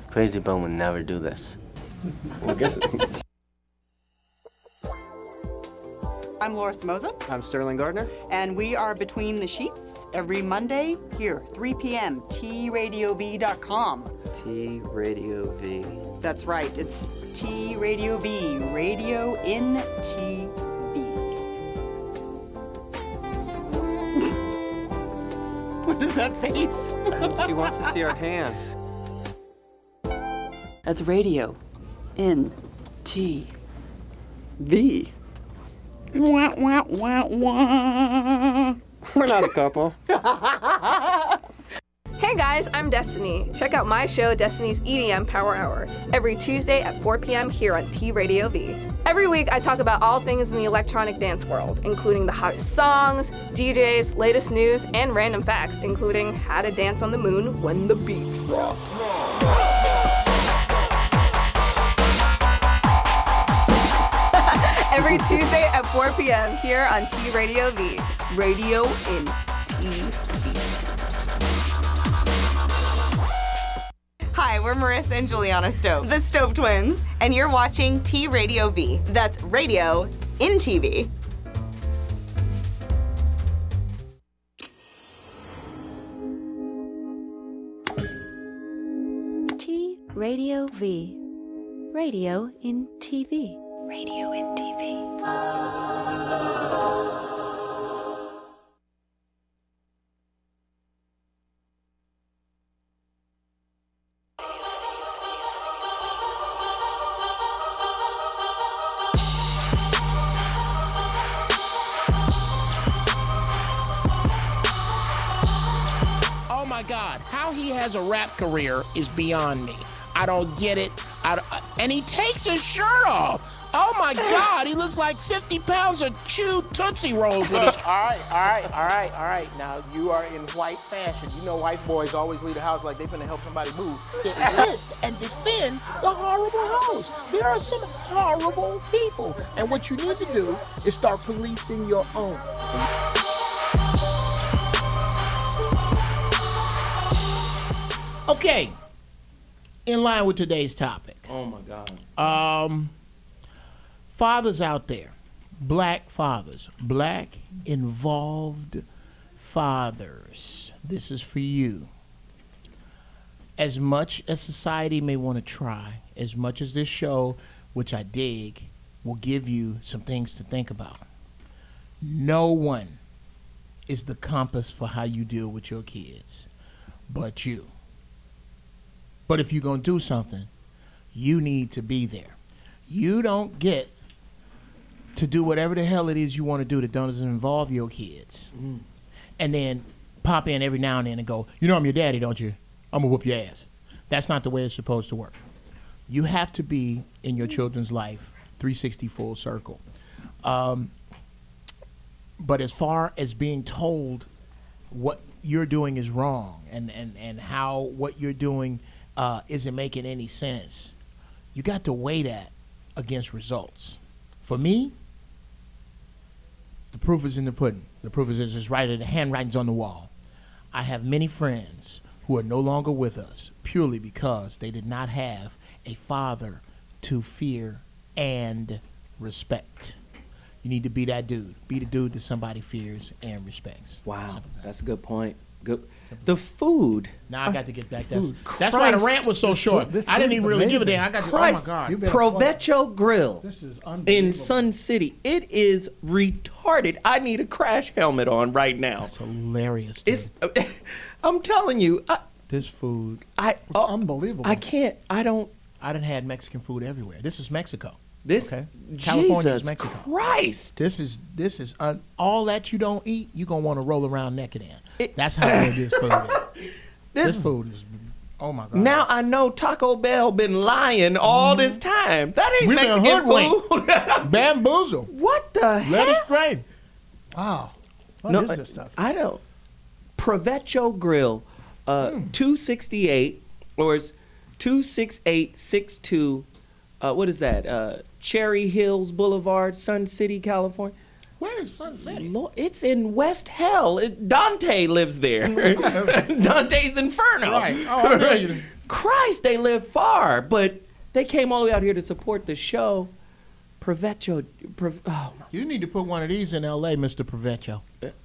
Crazy Bone would never do this. Well, I guess I'm Laura Samoza. I'm Sterling Gardner. And we are Between the Sheets every Monday here, 3 p.m., TRadioV.com. T Radio V. That's right, it's T Radio V, radio in TV. What is that face? He wants to see our hands. That's radio in TV. Wah, wah, wah, wah. We're not a couple. Hey guys, I'm Destiny. Check out my show, Destiny's EDM Power Hour, every Tuesday at 4 p.m. here on T Radio V. Every week, I talk about all things in the electronic dance world, including the hottest songs, DJs, latest news, and random facts, including how to dance on the moon when the beat drops. Every Tuesday at 4 p.m. here on T Radio V, radio in TV. Hi, we're Marissa and Juliana Stove, the Stove Twins, and you're watching T Radio V. That's radio in TV. T Radio V. Radio in TV. Radio in TV. Oh my God, how he has a rap career is beyond me. I don't get it. And he takes his shirt off. Oh my God, he looks like 50 pounds of chewed Tootsie Rolls with his... All right. Now, you are in white fashion. You know white boys always leave the house like they finna help somebody move. Resist and defend the horrible hoes. There are some horrible people. And what you need to do is start policing your own. Okay, in line with today's topic. Oh my God. Fathers out there, black fathers, black involved fathers. This is for you. As much as society may want to try, as much as this show, which I dig, will give you some things to think about, no one is the compass for how you deal with your kids but you. But if you're going to do something, you need to be there. You don't get to do whatever the hell it is you want to do that doesn't involve your kids. And then pop in every now and then and go, you know I'm your daddy, don't you? I'm going to whoop your ass. That's not the way it's supposed to work. You have to be in your children's life 360 full circle. But as far as being told what you're doing is wrong and how what you're doing isn't making any sense, you got to weigh that against results. For me, the proof is in the pudding. The proof is just right at the handwriting's on the wall. I have many friends who are no longer with us purely because they did not have a father to fear and respect. You need to be that dude. Be the dude that somebody fears and respects. Wow, that's a good point. Good. The food. Now I got to get back. That's why the rant was so short. I didn't even really give a damn. I got to. Christ. Oh my God. Provecho Grill. This is in Sun City. It is retarded. I need a crash helmet on right now. That's hilarious. Dude. It's. I'm telling you. This food. It's unbelievable. I can't. I don't. I done had Mexican food everywhere. This is Mexico. This. Okay? California Jesus is Mexico. Christ. This is all that you don't eat. You gonna want to roll around naked in. That's how good this food is. This food is. Oh my God. Now I know Taco Bell been lying all this time. That ain't Mexican food. Bamboozle. What the hell? Let us train. Wow. What is this stuff? I don't. Provecho Grill, 268 or it's 26862. What is that? Cherry Hills Boulevard, Sun City, California. Where is Sun City? It's in West Hell. Dante lives there. Dante's Inferno. Right. Oh, I know you. Christ, they live far, but they came all the way out here to support the show. Provecho. You need to put one of these in L.A., Mr. Provecho.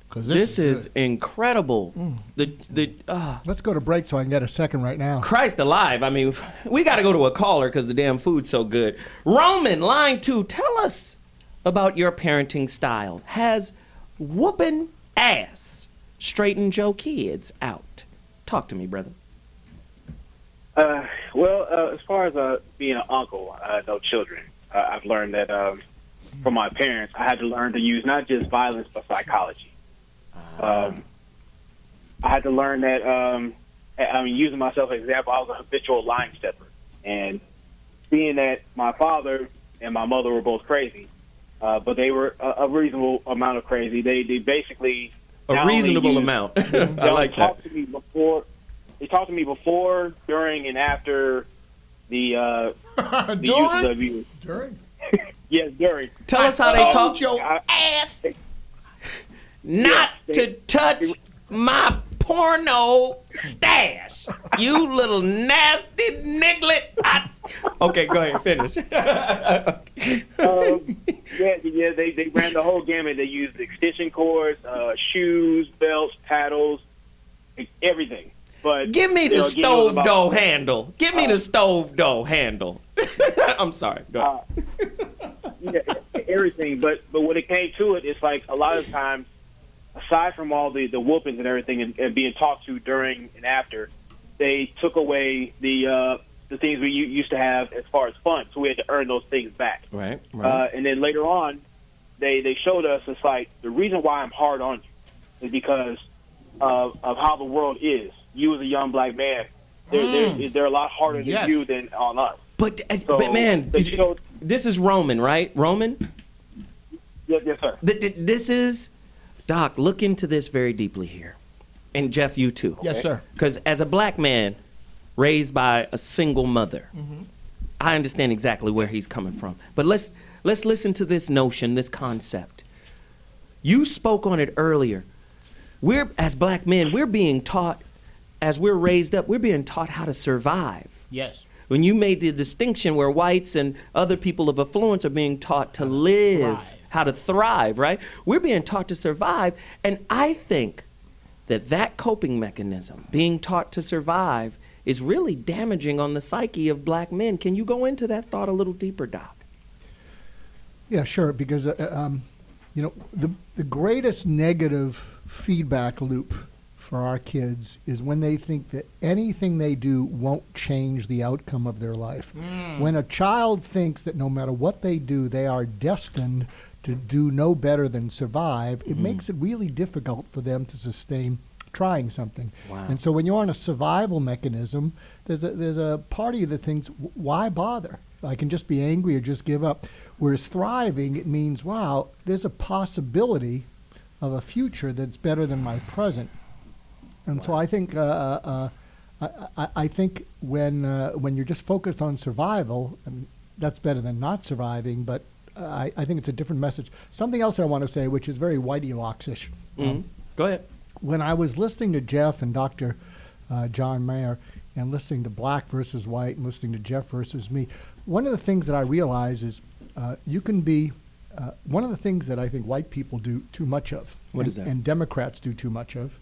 Because this is incredible. Let's go to break so I can get a second right now. Christ alive. I mean, we got to go to a caller because the damn food's so good. Roman, line 2, tell us about your parenting style. Has whooping ass straightened your kids out? Talk to me, brother. As far as being an uncle, no children, I've learned that from my parents, I had to learn to use not just violence but psychology. I had to learn that, using myself as an example, I was a habitual line stepper. And seeing that my father and my mother were both crazy, but they were a reasonable amount of crazy. They basically... A reasonable amount. I like that. They talked to me before, during, and after the use of abuse. During? Yes, during. Tell us how they talk. Your ass. Not to touch my porno stash. You little nasty niglet. Okay, go ahead, finish. They ran the whole gamut. They used extension cords, shoes, belts, paddles, everything. But give me the stove door handle. Give me the stove door handle. I'm sorry. Go ahead. Everything. But when it came to it, it's like a lot of times, aside from all the whoopings and everything and being talked to during and after, they took away the things we used to have as far as fun. So we had to earn those things back. Right. And then later on, they showed us, it's like, the reason why I'm hard on you is because of how the world is. You as a young black man, they're a lot harder than you than on us. But man, this is Roman, right? Roman? Yes, sir. This is, Doc, look into this very deeply here. And Geoff, you too. Yes, sir. Because as a black man raised by a single mother, I understand exactly where he's coming from. But let's listen to this notion, this concept. You spoke on it earlier. As black men, we're being taught, as we're raised up, we're being taught how to survive. Yes. When you made the distinction where whites and other people of affluence are being taught to live, how to thrive, right? We're being taught to survive. And I think that coping mechanism, being taught to survive, is really damaging on the psyche of black men. Can you go into that thought a little deeper, Doc? Yeah, sure, because, the greatest negative feedback loop for our kids is when they think that anything they do won't change the outcome of their life. When a child thinks that no matter what they do, they are destined to do no better than survive, it makes it really difficult for them to sustain trying something. Wow. And so when you're on a survival mechanism, there's a part of you that thinks, why bother? I can just be angry or just give up. Whereas thriving, it means, wow, there's a possibility of a future that's better than my present. And so I think I think when you're just focused on survival, I mean, that's better than not surviving, but I think it's a different message. Something else I want to say, which is very Whitey Locks-ish. Go ahead. When I was listening to Geoff and Dr. John Mayer, and listening to Black versus White, and listening to Geoff versus me, one of the things that I realize is you can be, one of the things that I think white people do too much of, What is that? And Democrats do too much of,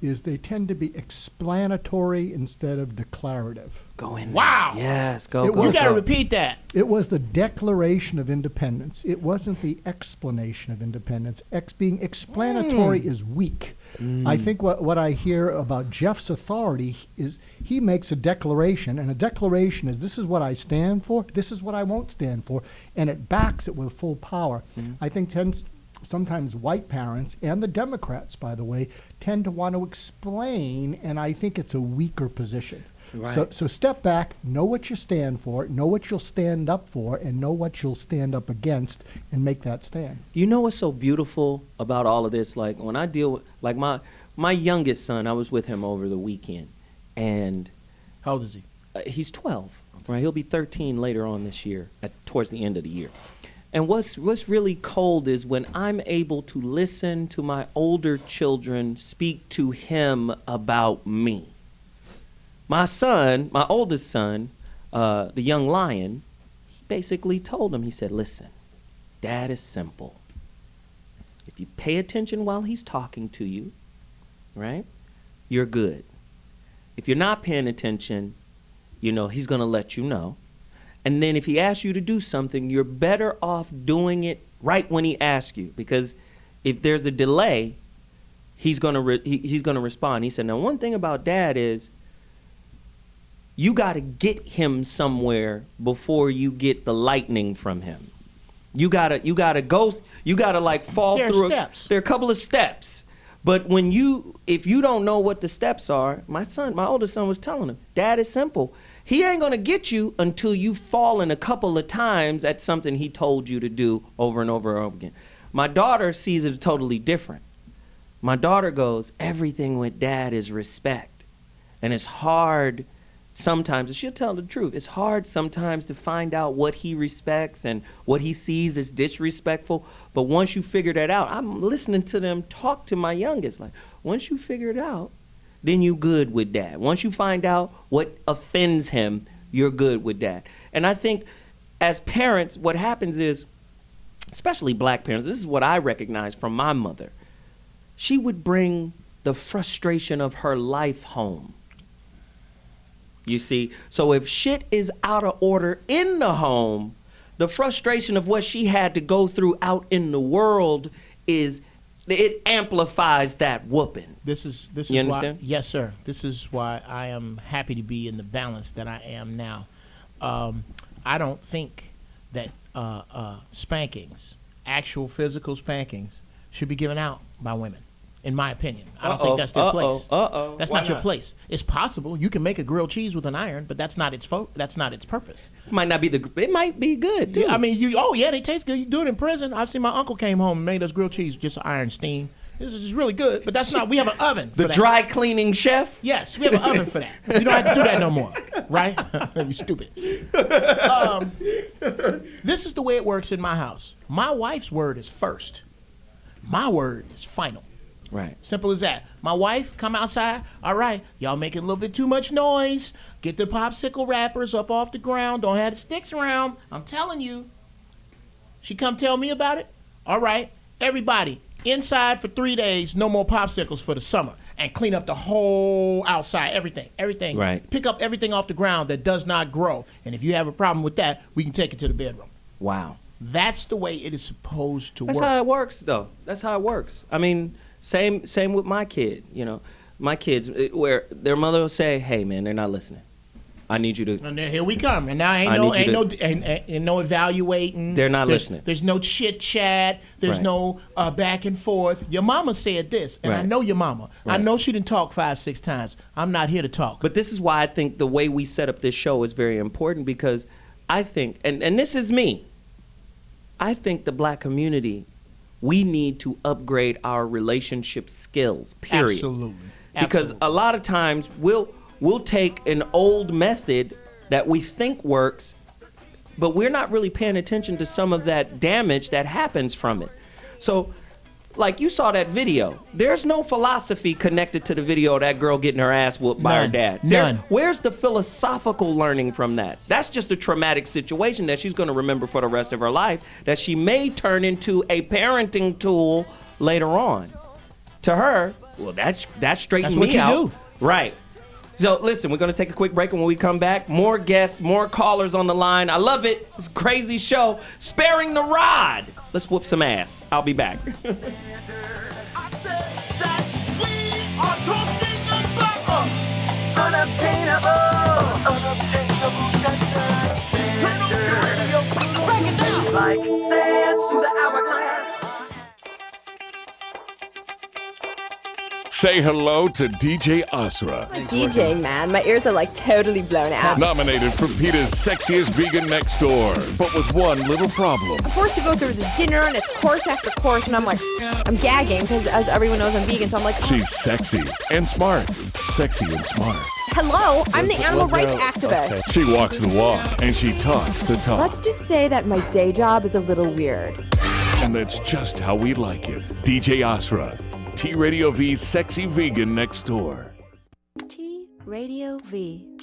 is they tend to be explanatory instead of declarative. Go in. Wow. Yes, go. You got to repeat that. It was the Declaration of Independence. It wasn't the explanation of independence. Being explanatory is weak. I think what I hear about Geoff's authority is he makes a declaration, and a declaration is, this is what I stand for, this is what I won't stand for, and it backs it with full power. I think sometimes white parents, and the Democrats, by the way, tend to want to explain, and I think it's a weaker position. Right. So step back, know what you stand for, know what you'll stand up for, and know what you'll stand up against, and make that stand. You know what's so beautiful about all of this? Like when I deal with, like my youngest son, I was with him over the weekend, and how old is he? He's 12. Right, he'll be 13 later on this year, towards the end of the year. And what's really cold is when I'm able to listen to my older children speak to him about me. My son, my oldest son, the young lion, he basically told him, he said, listen, Dad is simple. If you pay attention while he's talking to you, right, you're good. If you're not paying attention, you know, he's going to let you know. And then if he asks you to do something, you're better off doing it right when he asks you. Because if there's a delay, he's going to respond. He said, now, one thing about Dad is, you got to get him somewhere before you get the lightning from him. You gotta like fall through. There are a couple of steps. But if you don't know what the steps are, my oldest son was telling him, Dad is simple. He ain't gonna get you until you've fallen a couple of times at something he told you to do over and over and over again. My daughter sees it totally different. My daughter goes, everything with Dad is respect. And it's hard sometimes, and she'll tell the truth, it's hard sometimes to find out what he respects and what he sees as disrespectful. But once you figure that out, I'm listening to them talk to my youngest. Like, once you figure it out, then you good with Dad. Once you find out what offends him, you're good with Dad. And I think as parents, what happens is, especially black parents, this is what I recognize from my mother. She would bring the frustration of her life home. You see, so if shit is out of order in the home, the frustration of what she had to go through out in the world it amplifies that whooping. This is you understand? Why, yes, sir. This is why I am happy to be in the balance that I am now. I don't think that spankings, actual physical spankings, should be given out by women. In my opinion, I don't think that's their place. That's not your place. It's possible you can make a grilled cheese with an iron, but that's not its purpose. It might be good too. Yeah, I mean, they taste good. You do it in prison. I've seen my uncle came home and made us grilled cheese, just iron steam. It was just really good, but that's not. We have an oven. The dry cleaning chef. Yes, we have an oven for that. You don't have to do that no more, right? You stupid. This is the way it works in my house. My wife's word is first. My word is final. Right. Simple as that. My wife, come outside. All right, y'all making a little bit too much noise. Get the popsicle wrappers up off the ground. Don't have the sticks around. I'm telling you. She come tell me about it. All right, everybody, inside for 3 days, no more popsicles for the summer. And clean up the whole outside, everything. Right. Pick up everything off the ground that does not grow. And if you have a problem with that, we can take it to the bedroom. Wow. That's the way it is supposed to work. That's how it works, though. That's how it works. I mean, same with my kid. You know, my kids, where their mother will say, "Hey, man, they're not listening. I need you to. And then here we come. And now ain't no evaluating. They're not listening. There's no chit chat. There's no back and forth. Your mama said this, and I know your mama. Right. I know she didn't talk 5-6 times. I'm not here to talk. But this is why I think the way we set up this show is very important, because I think, and this is me, I think the black community, we need to upgrade our relationship skills, period. Absolutely. Because a lot of times we'll take an old method that we think works, but we're not really paying attention to some of that damage that happens from it. So, like you saw that video, there's no philosophy connected to the video of that girl getting her ass whooped by her dad. None. Where's the philosophical learning from that? That's just a traumatic situation that she's going to remember for the rest of her life, that she may turn into a parenting tool later on. To her, well, that straightened me out. That's what you do. Right. So listen, we're going to take a quick break, and when we come back, more guests, more callers on the line. I love it. It's a crazy show. Sparing the rod. Let's whoop some ass. I'll be back. Like sands through the hourglass. Say hello to DJ Asra. DJ, man. My ears are like totally blown out. Nominated for PETA's Sexiest Vegan Next Door, but with one little problem. I'm forced to go through this dinner, and it's course after course, and I'm like, I'm gagging because, as everyone knows, I'm vegan, so I'm like, oh. She's sexy and smart. Sexy and smart. Hello, I'm the animal rights activist. Okay. She walks the walk, and she talks the talk. Let's just say that my day job is a little weird. And that's just how we like it. DJ Asra. T Radio V's Sexy Vegan Next Door. T Radio V.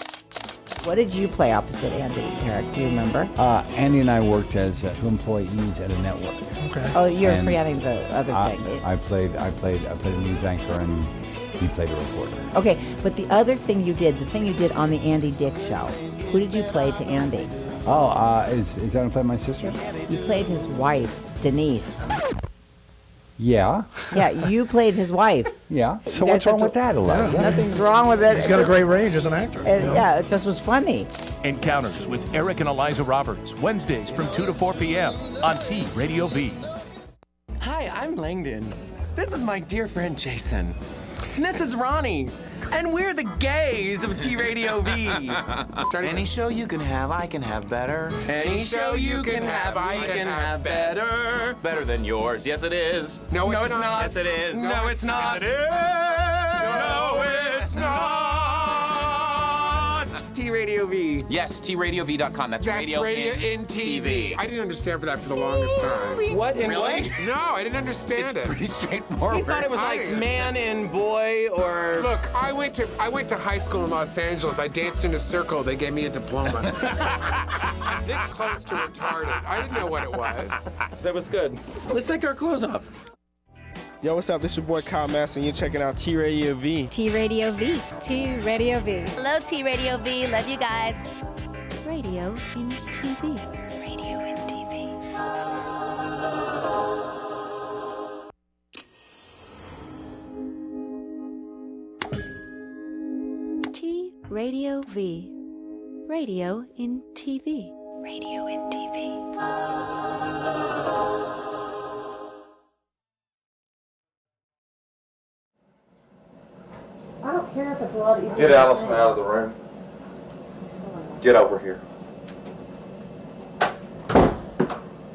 What did you play opposite Andy, Eric? Do you remember? Andy and I worked as two employees at a network. Okay. Oh, you're forgetting the other thing. I played a news anchor, and he played a reporter. Okay, but the other thing you did, the thing you did on the Andy Dick show, who did you play to Andy? Oh, is that going to play my sister? You played his wife, Denise. Yeah. Yeah, you played his wife. Yeah. So what's wrong with that, Eliza? Nothing's wrong with it. He's got a great range as an actor. Yeah, it just was funny. Encounters with Eric and Eliza Roberts, Wednesdays from 2 to 4 p.m. on T Radio V. Hi, I'm Langdon. This is my dear friend Jason. And this is Ronnie. And we're the gays of T Radio V. Any show you can have, I can have better. Any show you can have, I can have better. Better than yours. Yes, it is. No, it's not. Yes, it is. No, it's not. Yes, it is. No, it's not. T Radio V. Yes, TRadioV.com. That's radio in TV. I didn't understand for that for the longest time. What? In Really? No, I didn't understand It's pretty straightforward. He thought it was like man and boy or... Look, I went to high school in Los Angeles. I danced in a circle. They gave me a diploma. I'm this close to retarded. I didn't know what it was. That was good. Let's take our clothes off. Yo, what's up? This is your boy Kyle Master, and you're checking out T Radio V. T Radio V. T Radio V. Hello, T Radio V. Love you guys. Radio in TV. Radio in TV. T Radio V. Radio in TV. Radio in TV. I don't care if it's a lot easier. Get Allison out of the room. Get over here.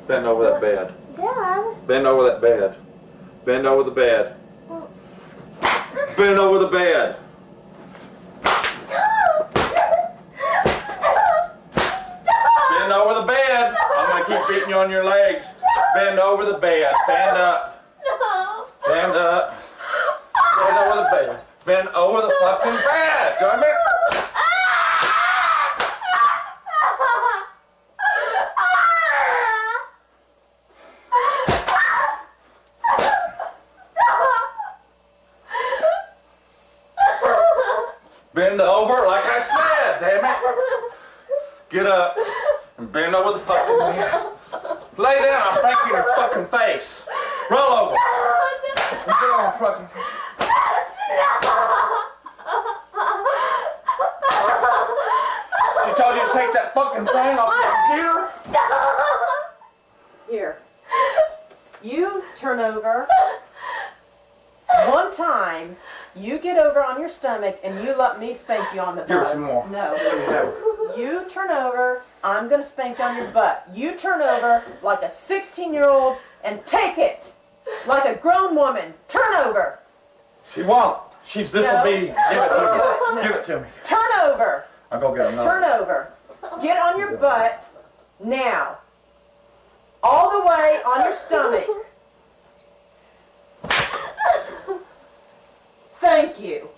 Bend over that bed. Dad. Bend over that bed. Bend over the bed. Bend over the bed. Bend over the bed. I'm going to keep beating you on your legs. Bend over the bed. Stand up. Stand up. Bend over the bed. Bend over the fucking bed. Come here. Bend over like I said, damn it. Get up and bend over the fucking bed. Lay down, I'll spank you in your fucking face. Roll over. And get on your fucking face. to take that fucking thing off the computer? Here. You turn over. One time, you get over on your stomach and you let me spank you on the butt. Give her some more. No. You turn over, I'm going to spank you on your butt. You turn over like a 16-year-old and take it. Like a grown woman. Turn over. She won't. She's disobedient. No. Give it to me. No. Give it to me. Turn over. I'll go get another. Turn over. Get on your butt now. All the way on your stomach. Thank you.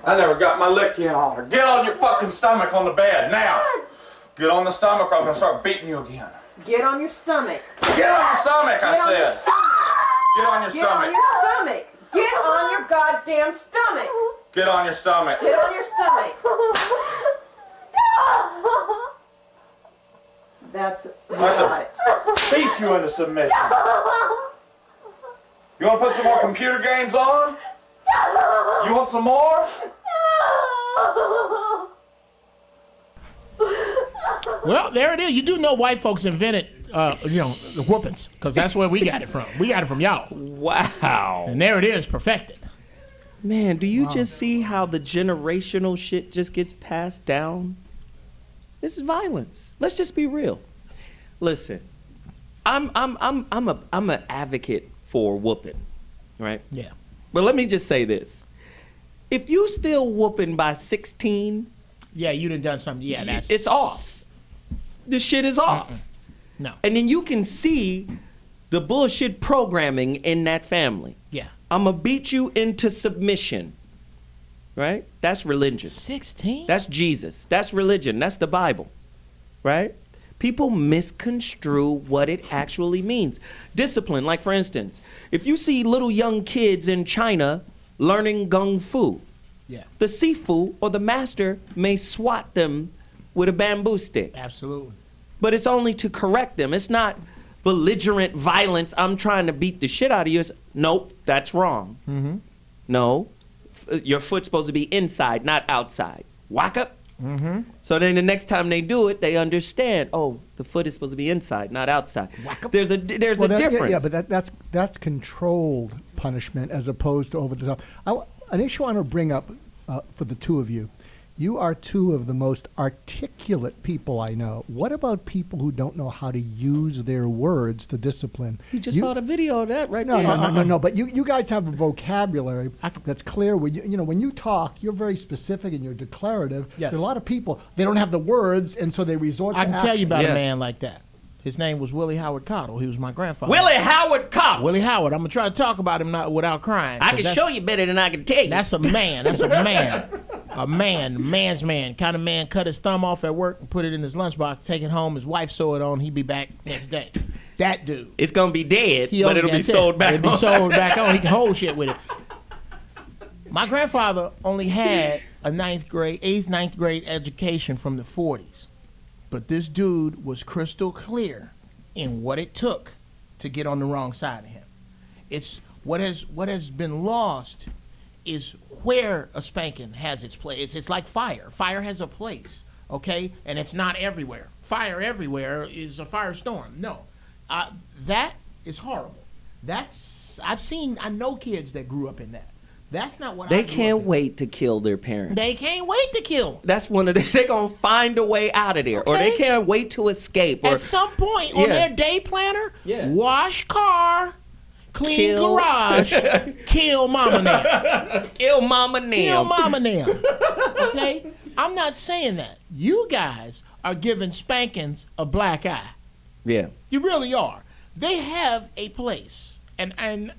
I never got my lick in on her. Get on your fucking stomach on the bed, now. Get on the stomach or I'm gonna start beating you again. Get on your stomach. Get on your stomach, I said. Get on your Get on stomach. your stomach. Get on your goddamn stomach. Get on your stomach. Get on your stomach. That's you got it. Beat you into submission. You wanna put some more computer games on? You want some more? Well, there it is. You do know white folks invented, the whoopings, because that's where we got it from. We got it from y'all. Wow. And there it is, perfected. Man, do you just see how the generational shit just gets passed down? This is violence. Let's just be real. Listen, I'm an advocate for whooping, right? Yeah. But let me just say this: if you still whooping by 16, yeah, you done something. Yeah, it's off. The shit is off. No. And then you can see the bullshit programming in that family. Yeah. I'm gonna beat you into submission. Right? That's religion. 16? That's Jesus. That's religion. That's the Bible. Right? People misconstrue what it actually means. Discipline, like for instance, if you see little young kids in China learning Kung Fu, yeah, the Sifu or the master may swat them with a bamboo stick. Absolutely. But it's only to correct them. It's not belligerent violence. I'm trying to beat the shit out of you. It's, nope, that's wrong. Mm-hmm. No, your foot's supposed to be inside, not outside. Whack up. Mm-hmm. So then the next time they do it, they understand. Oh, the foot is supposed to be inside, not outside. There's a difference. Yeah, but that's controlled punishment as opposed to over the top. An issue I want to bring up for the two of you. You are two of the most articulate people I know. What about people who don't know how to use their words to discipline? You just saw the video of that right there. No. But you guys have a vocabulary that's clear. When you talk, you're very specific and you're declarative. Yes. There are a lot of people, they don't have the words, and so they resort to I can action. tell you about a man like that. His name was Willie Howard Cottle. He was my grandfather. Willie Howard Cottle. Willie Howard. I'm going to try to talk about him without crying. I can show you better than I can tell you. That's a man. That's a man. A man's man. Kind of man cut his thumb off at work and put it in his lunchbox, take it home. His wife sew it on. He'd be back next day. That dude. It's going to be dead, but it'll be sold back on. It'll be sold back on. He can hold shit with it. My grandfather only had a 9th grade education from the 40s. But this dude was crystal clear in what it took to get on the wrong side of him. It's what has been lost is where a spanking has its place. It's like fire. Fire has a place, okay? And it's not everywhere. Fire everywhere is a firestorm. No, that is horrible. I know kids that grew up in that. That's not what they can't wait to kill their parents. They can't wait to kill them. That's one of the, they're going to find a way out of there. Okay. Or they can't wait to escape. Or, at some point on their day planner, wash car, clean garage, kill mama now. Kill mama now. Kill mama now. Okay? I'm not saying that. You guys are giving spankings a black eye. Yeah. You really are. They have a place. And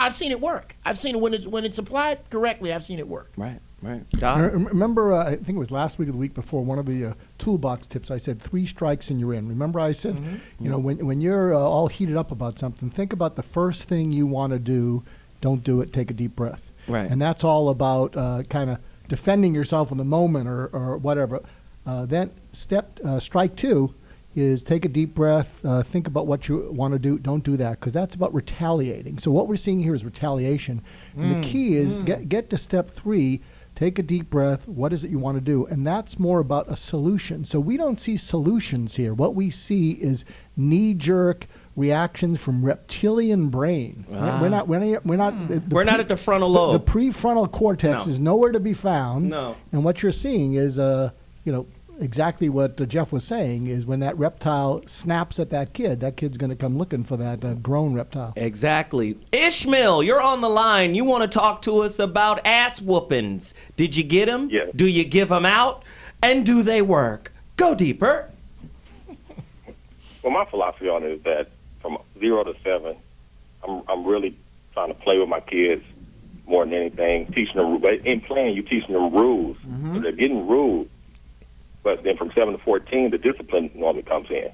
I've seen it work. I've seen it when it's applied correctly. I've seen it work. Right. Right. Doc? Remember, I think it was last week or the week before, one of the toolbox tips, I said 3 strikes and you're in. Remember I said, you know, when you're all heated up about something, think about the first thing you want to do. Don't do it. Take a deep breath. Right. And that's all about kind of defending yourself in the moment or whatever. Then strike 2 is take a deep breath, think about what you want to do. Don't do that, because that's about retaliating. So what we're seeing here is retaliation. And the key is get to step 3, take a deep breath. What is it you want to do? And that's more about a solution. So we don't see solutions here. What we see is knee-jerk reactions from reptilian brain. We're not at the frontal lobe. The prefrontal cortex is nowhere to be found. No. And what you're seeing is, exactly what Geoff was saying is when that reptile snaps at that kid's going to come looking for that grown reptile. Exactly. Ishmael, you're on the line. You want to talk to us about ass whoopings. Did you get them? Yes. Do you give them out? And do they work? Go deeper. Well, my philosophy on it is that from 0 to 7, I'm really trying to play with my kids more than anything, teaching them. In playing, you're teaching them rules. So they're getting rules. But then from 7 to 14, the discipline normally comes in,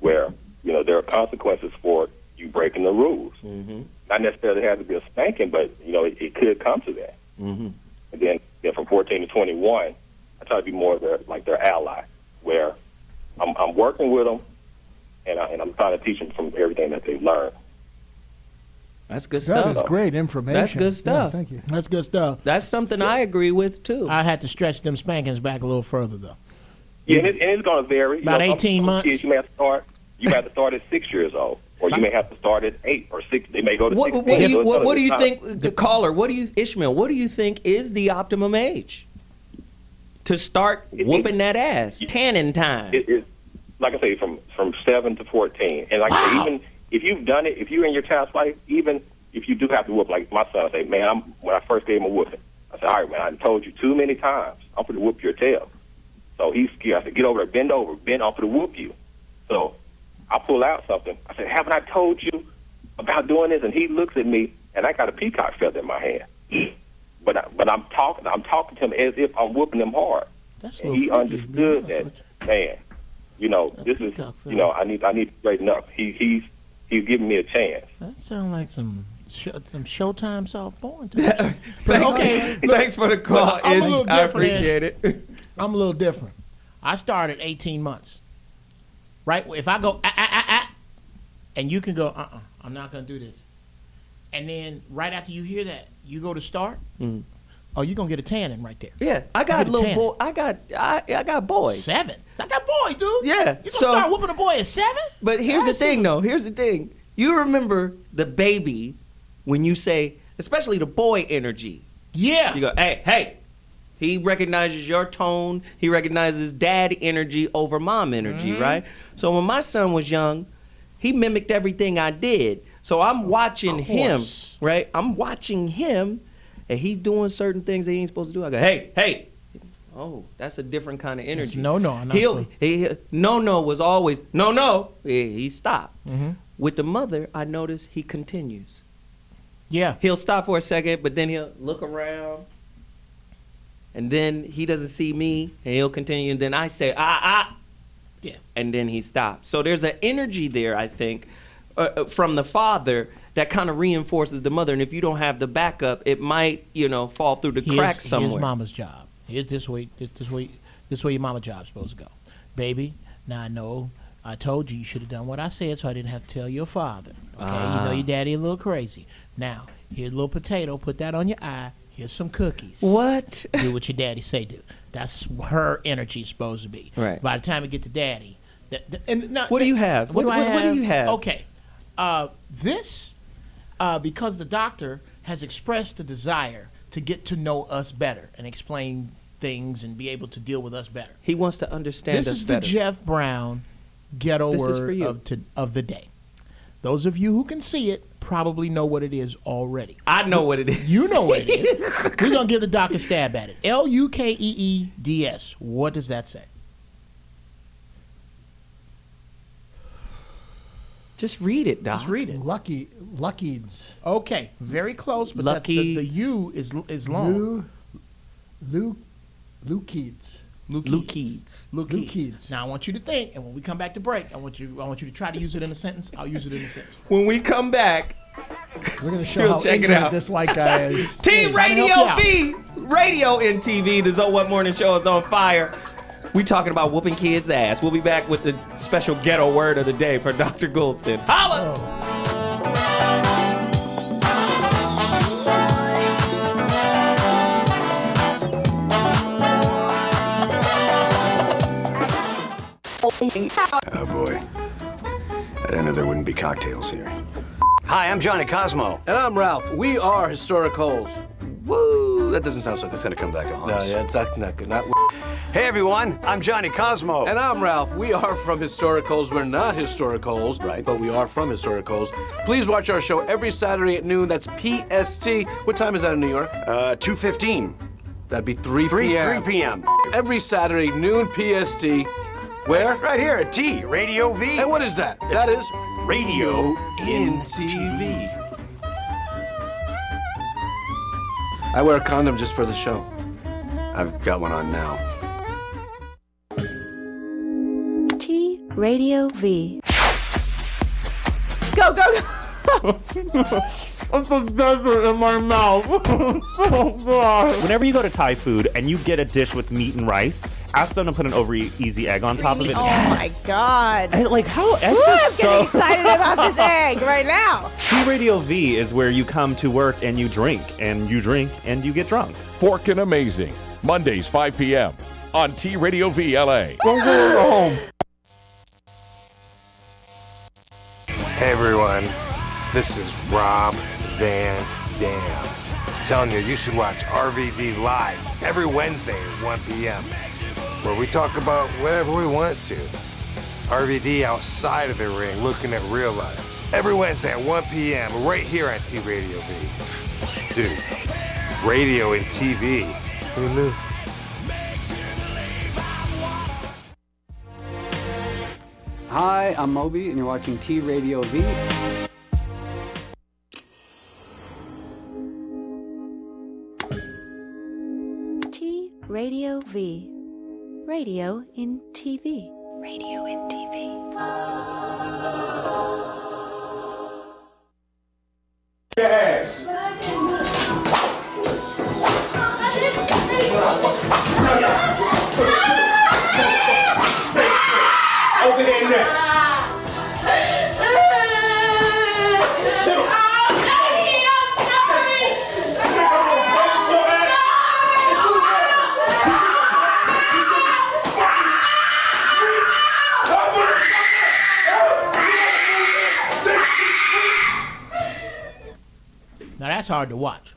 where there are consequences for you breaking the rules. Not necessarily have to be a spanking, but it could come to that. And then from 14 to 21, I try to be more their ally, where I'm working with them, and I'm trying to teach them from everything that they've learned. That's good stuff. That is great information. That's good stuff. Yeah, thank you. That's good stuff. That's something I agree with, too. I had to stretch them spankings back a little further, though. Yeah, and it's going to vary. About 18 months. Kids, you may have to start at 6 years old, or you may have to start at 8 or 6. They may go to 16. What do you think, the caller? Ishmael? What do you think is the optimum age to start whooping that ass? Tanning time. It's like I say, from 7 to 14, and like I say, even if you've done it, if you're in your child's life, even if you do have to whoop, like my son, I say, man, when I first gave him a whooping, I said, all right, man, I told you too many times, I'm going to whoop your tail. So he's scared. I said, get over there, bend over, bend off to whoop you. So I pull out something. I said, haven't I told you about doing this? And he looks at me, and I got a peacock feather in my hand. But I'm talking to him as if I'm whooping him hard. And he understood that, man, this is, I need to straighten up. He's giving me a chance. That sounds like some Showtime soft porn. Thanks for the call, Ish. I appreciate it. I'm a little different. I started 18 months. Right? If I go, and you can go, I'm not going to do this. And then right after you hear that, you go to start. Oh, you're going to get a tanning right there. Yeah, I got little boy. I got boys. 7? I got boys, dude. Yeah. You going to start whooping a boy at 7? But here's the thing, though. Here's the thing. You remember the baby when you say, especially the boy energy. Yeah. You go, hey. He recognizes your tone. He recognizes dad energy over mom energy, right? So when my son was young, he mimicked everything I did. So I'm watching him, right? I'm watching him, and he's doing certain things that he ain't supposed to do. I go, hey. Oh, that's a different kind of energy. No. No was always, no. He stopped. With the mother, I noticed he continues. Yeah. He'll stop for a second, but then he'll look around. And then he doesn't see me, and he'll continue. And then I say, Yeah. And then he stops. So there's an energy there, I think, from the father that kind of reinforces the mother. And if you don't have the backup, it might, fall through the cracks somewhere. Here's mama's job. Here's this way your mama's job's supposed to go. Baby, now I know I told you should have done what I said so I didn't have to tell your father. Okay, your daddy a little crazy. Now, here's a little potato. Put that on your eye. Here's some cookies. What? Do what your daddy say do. That's her energy supposed to be. Right. By the time we get to daddy. What do you have? What do I have? What do you have? Okay. Because the doctor has expressed a desire to get to know us better and explain things and be able to deal with us better. He wants to understand us better. This is the Geoff Brown ghetto word of the day. Those of you who can see it probably know what it is already. I know what it is. You know what it is. We're going to give the doc a stab at it. Lukeeds. What does that say? Just read it, Doc. Just read it. Luckies. Okay, very close, but that's the U is long. Luke Keats. Luke Keats. Now I want you to think, and when we come back to break, I want you to try to use it in a sentence. I'll use it in a sentence. When we come back, we're going to show how ignorant this white guy is. Radio V, Radio and TV. The So What Morning Show is on fire. We talking about whooping kids' ass. We'll be back with the special ghetto word of the day for Dr. Goulston. Holla! Oh boy. I didn't know there wouldn't be cocktails here. Hi, I'm Johnny Cosmo. And I'm Ralph. We are Historicals. Woo! That doesn't sound so good. It's gonna come back to haunt us. No, yeah, it's not good. Hey everyone, I'm Johnny Cosmo. And I'm Ralph. We are from Historicals. We're not Historicals, right? But we are from Historicals. Please watch our show every Saturday at noon. That's PST. What time is that in New York? 2:15. That'd be 3 p.m. 3 p.m. Every Saturday, noon PST. Where? Right here at T, Radio V. And what is that? That is Radio in TV. I wear a condom just for the show. I've got one on now. T Radio V. Go, go, go. It's a desert in my mouth. Whenever you go to Thai food and you get a dish with meat and rice, ask them to put an over easy egg on top of it. Oh my God. And like how eggs Ooh, are I'm so getting excited about this egg right now. T Radio V is where you come to work and you drink and you get drunk. Fork and Amazing, Mondays 5 p.m. on T Radio V LA. Don't go home. Hey everyone, this is Rob Van Dam. Telling you should watch RVD Live every Wednesday at 1 p.m. where we talk about whatever we want to. RVD outside of the ring, looking at real life. Every Wednesday at 1 p.m. right here on T Radio V. Dude, radio and TV. Who knew? Hi, I'm Moby, and you're watching T Radio V. T Radio V. Radio in TV. Radio in TV. Yes. Open it neck. Now that's hard to watch,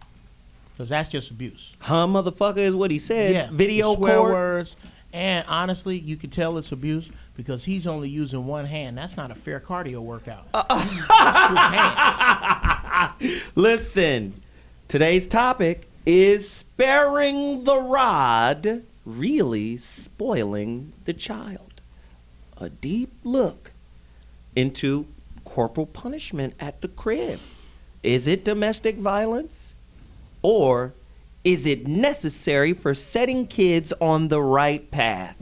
because that's just abuse. Huh, motherfucker, is what he said. Yeah, Video swear court. words, and honestly, you can tell it's abuse because he's only using one hand. That's not a fair cardio workout. Listen, today's topic is sparing the rod, really spoiling the child. A deep look into corporal punishment at the crib. Is it domestic violence? Or is it necessary for setting kids on the right path?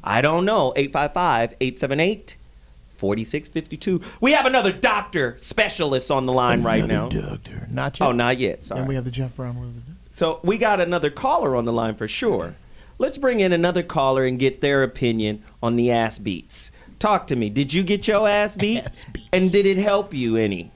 I don't know. 855-878-4652. We have another doctor specialist on the line right now. Doctor. Not yet. Oh, not yet. Sorry. And we have the Geoff Brown and Dr. So we got another caller on the line for sure. Let's bring in another caller and get their opinion on the ass beats. Talk to me. Did you get your ass beat? And did it help you any?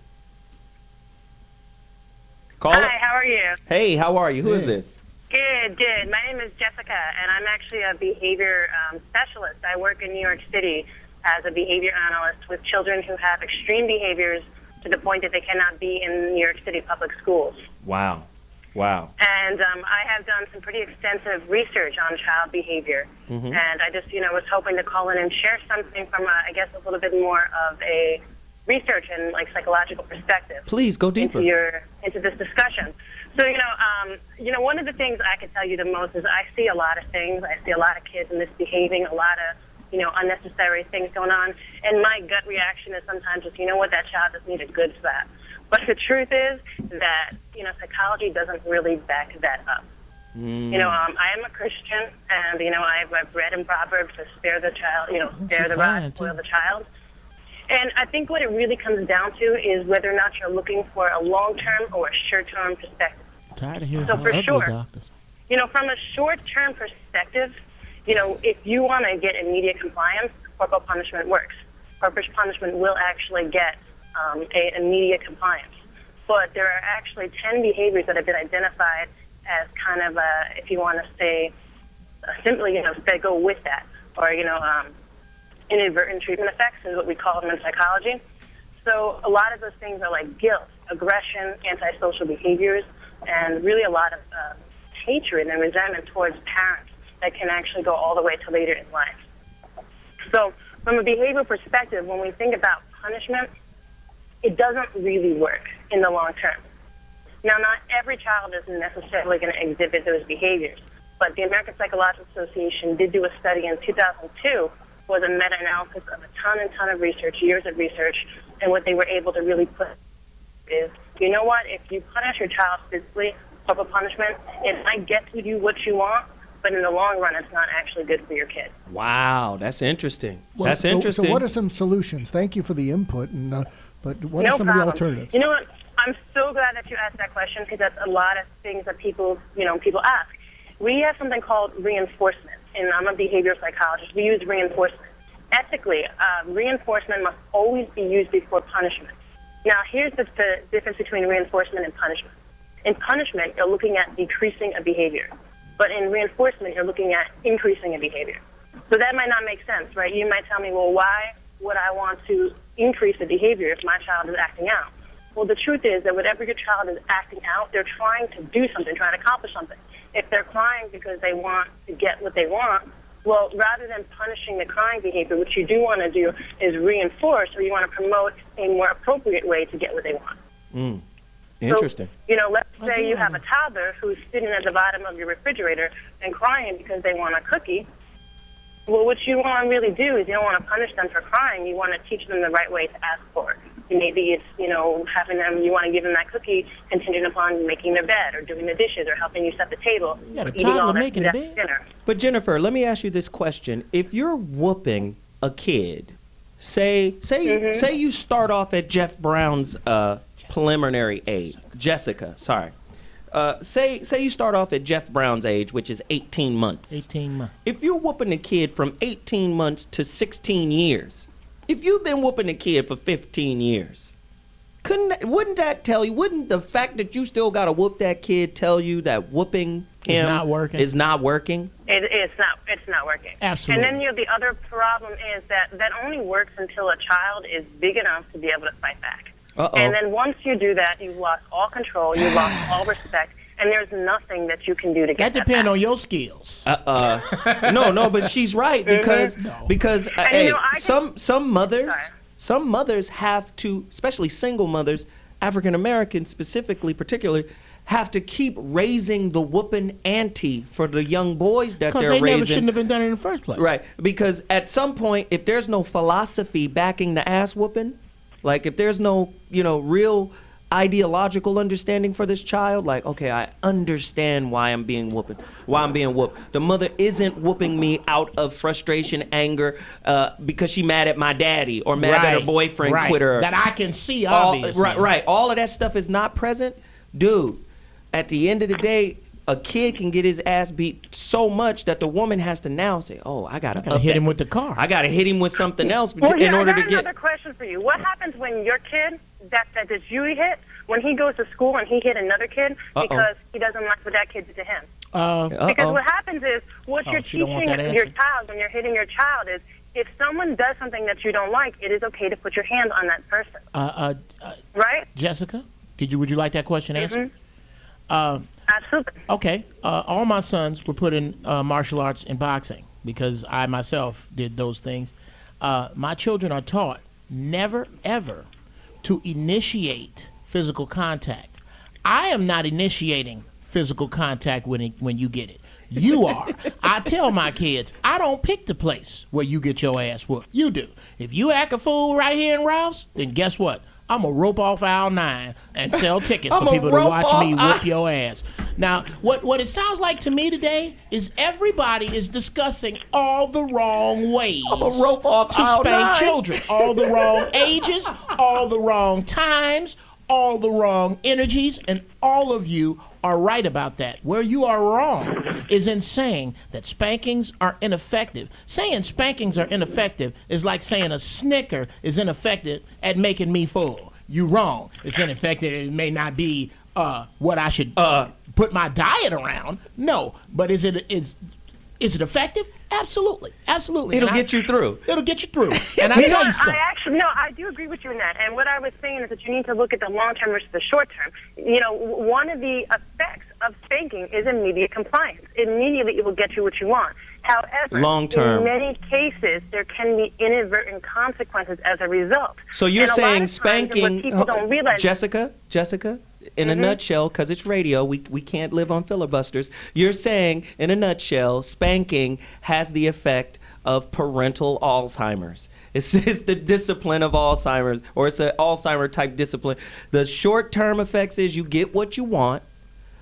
Caller? Hi, how are you? Hey, how are you? Who is this? Good, good. My name is Jessica, and I'm actually a behavior specialist. I work in New York City as a behavior analyst with children who have extreme behaviors to the point that they cannot be in New York City public schools. Wow. Wow. And I have done some pretty extensive research on child behavior. Mhm. And I just, was hoping to call in and share something from, a little bit more of a research and psychological perspective. Please go deeper into this discussion. So one of the things I can tell you the most is I see a lot of things. I see a lot of kids misbehaving, a lot of unnecessary things going on, and my gut reaction is sometimes just that child just needed good slap. But the truth is that psychology doesn't really back that up. You know, I am a Christian, and you know, I've read in Proverbs to spare the child, you know, spare the rod, spoil the child. And I think what it really comes down to is whether or not you're looking for a long-term or a short-term perspective. Tired of hearing So from for ugly sure, doctors. you know, from a short-term perspective, you know, if you want to get immediate compliance, corporal punishment works. Corporal punishment will actually get a immediate compliance. But there are actually 10 behaviors that have been identified as kind of, if you want to say, simply, you know, that go with that, or, you know, inadvertent treatment effects is what we call them in psychology. So a lot of those things are like guilt, aggression, antisocial behaviors, and really a lot of hatred and resentment towards parents that can actually go all the way to later in life. So from a behavioral perspective, when we think about punishment, it doesn't really work in the long term. Now, not every child is necessarily going to exhibit those behaviors, but the American Psychological Association did do a study in 2002, was a meta-analysis of a ton of research, years of research, and what they were able to really put is, you know what, if you punish your child physically, corporal punishment, it might get to you what you want, but in the long run, it's not actually good for your kid. Wow, that's interesting. Well, That's so, interesting. So what are some solutions? Thank you for the input, and but what are some of the alternatives? You know what? I'm so glad that you asked that question because that's a lot of things that people ask. We have something called reinforcement, and I'm a behavioral psychologist. We use reinforcement. Ethically, reinforcement must always be used before punishment. Now, here's the difference between reinforcement and punishment. In punishment, you're looking at decreasing a behavior. But in reinforcement, you're looking at increasing a behavior. So that might not make sense, right? You might tell me, well, why would I want to increase the behavior if my child is acting out? Well, the truth is that whatever your child is acting out, they're trying to do something, trying to accomplish something. If they're crying because they want to get what they want, well, rather than punishing the crying behavior, what you do want to do is reinforce, or you want to promote a more appropriate way to get what they want. Interesting. So, you know, let's say you have a toddler who's sitting at the bottom of your refrigerator and crying because they want a cookie. Well, what you want to really do is you don't want to punish them for crying. You want to teach them the right way to ask for it. Maybe it's, you know, having them, you want to give them that cookie contingent upon making their bed or doing the dishes or helping you set the table. Yeah, the eating all toddler that making food the after bed. dinner. But Jennifer, let me ask you this question. If you're whooping a kid, say you start off at Geoff Brown's preliminary age. Jessica, sorry. Say you start off at Geoff Brown's age, which is 18 months. 18 months. If you're whooping a kid from 18 months to 16 years, if you've been whooping a kid for 15 years, wouldn't the fact that you still got to whoop that kid tell you that whooping him It's not working. is not working? It's not working. Absolutely. And then the other problem is that only works until a child is big enough to be able to fight back. Uh-oh. And then once you do that, you've lost all control, you've lost all respect, and there's nothing that you can do to get That depends on your skills. No, but she's right because hey, some mothers have to, especially single mothers, African Americans specifically, particularly, have to keep raising the whooping ante for the young boys that they're raising. Because they never shouldn't have been done in the first place. Right, because at some point, if there's no philosophy backing the ass whooping, like if there's no, real ideological understanding for this child, like, okay, I understand why I'm being whooped. The mother isn't whooping me out of frustration, anger, because she mad at my daddy or mad at her boyfriend quit her. That I can see, obviously. Right. All of that stuff is not present. Dude, at the end of the day, a kid can get his ass beat so much that the woman has to now say, oh, I gotta hit him with the car. I gotta hit him with something else Well, in order to I got get. another question for you. What happens when your kid that you hit, when he goes to school and he hit another kid because he doesn't like what that kid did to him? Because what happens is what you're teaching your child when you're hitting your child is if someone does something that you don't like, it is okay to put your hand on that person. Right? Jessica, would you like that question answered? Absolutely. Okay. All my sons were put in martial arts and boxing because I myself did those things. My children are taught never, ever to initiate physical contact. I am not initiating physical contact when you get it. You are. I tell my kids, I don't pick the place where you get your ass whooped. You do. If you act a fool right here in Ralph's, then guess what? I'm going to rope off aisle 9 and sell tickets for people to watch me whoop your ass. Now, what it sounds like to me today is everybody is discussing all the wrong ways rope off to aisle spank 9. children, all the wrong ages, all the wrong times, all the wrong energies, and all of you are right about that. Where you are wrong is in saying that spankings are ineffective. Saying spankings are ineffective is like saying a Snicker is ineffective at making me full. You wrong. It's ineffective. It may not be what I should put my diet around. No, but is it effective? Absolutely, absolutely. It'll get you through. It'll get you through. And I tell you something. I do agree with you in that. And what I was saying is that you need to look at the long term versus the short term. You know, one of the effects of spanking is immediate compliance. Immediately, it will get you what you want. However, long term, in many cases, there can be inadvertent consequences as a result. So you're saying spanking? What people don't realize, Jessica, in a nutshell, because it's radio, we can't live on filibusters. You're saying, in a nutshell, spanking has the effect of parental Alzheimer's. It's the discipline of Alzheimer's, or it's an Alzheimer-type discipline. The short-term effects is you get what you want,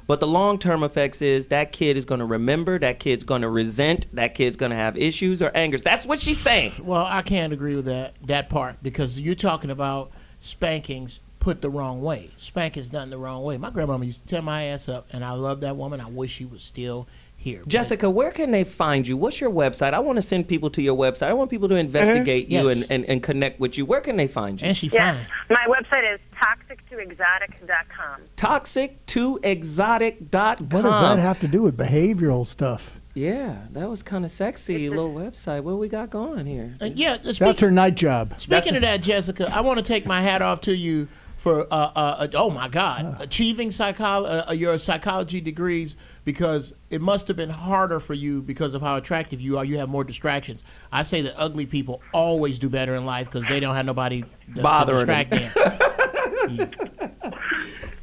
but the long-term effects is that kid is going to remember, that kid's going to resent, that kid's going to have issues or angers. That's what she's saying. Well, I can't agree with that part, because you're talking about spankings put the wrong way. Spankings done the wrong way. My grandmama used to tear my ass up, and I love that woman. I wish she was still here. Jessica, where can they find you? What's your website? I want to send people to your website. I want people to investigate you and connect with you. Where can they find you? And she fine. My website is toxic2exotic.com. Toxic2exotic.com. What does that have to do with behavioral stuff? Yeah, that was kind of sexy little website. What we got going here? That's her night job. Speaking of that, Jessica, I want to take my hat off to you for oh my God, achieving your psychology degrees, because it must have been harder for you because of how attractive you are. You have more distractions. I say that ugly people always do better in life because they don't have nobody to distract them.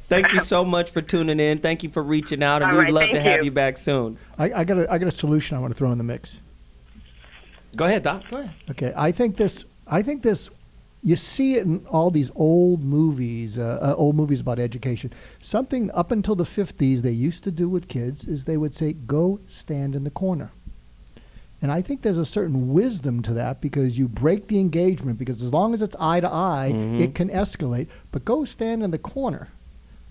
Thank you so much for tuning in. Thank you for reaching out, and we'd love to have you back soon. I got a solution I want to throw in the mix. Go ahead, Doc. Go ahead. Okay, I think this. You see it in all these old movies about education. Something up until the 50s they used to do with kids is they would say, go stand in the corner. And I think there's a certain wisdom to that, because you break the engagement, because as long as it's eye to eye, it can escalate. But go stand in the corner.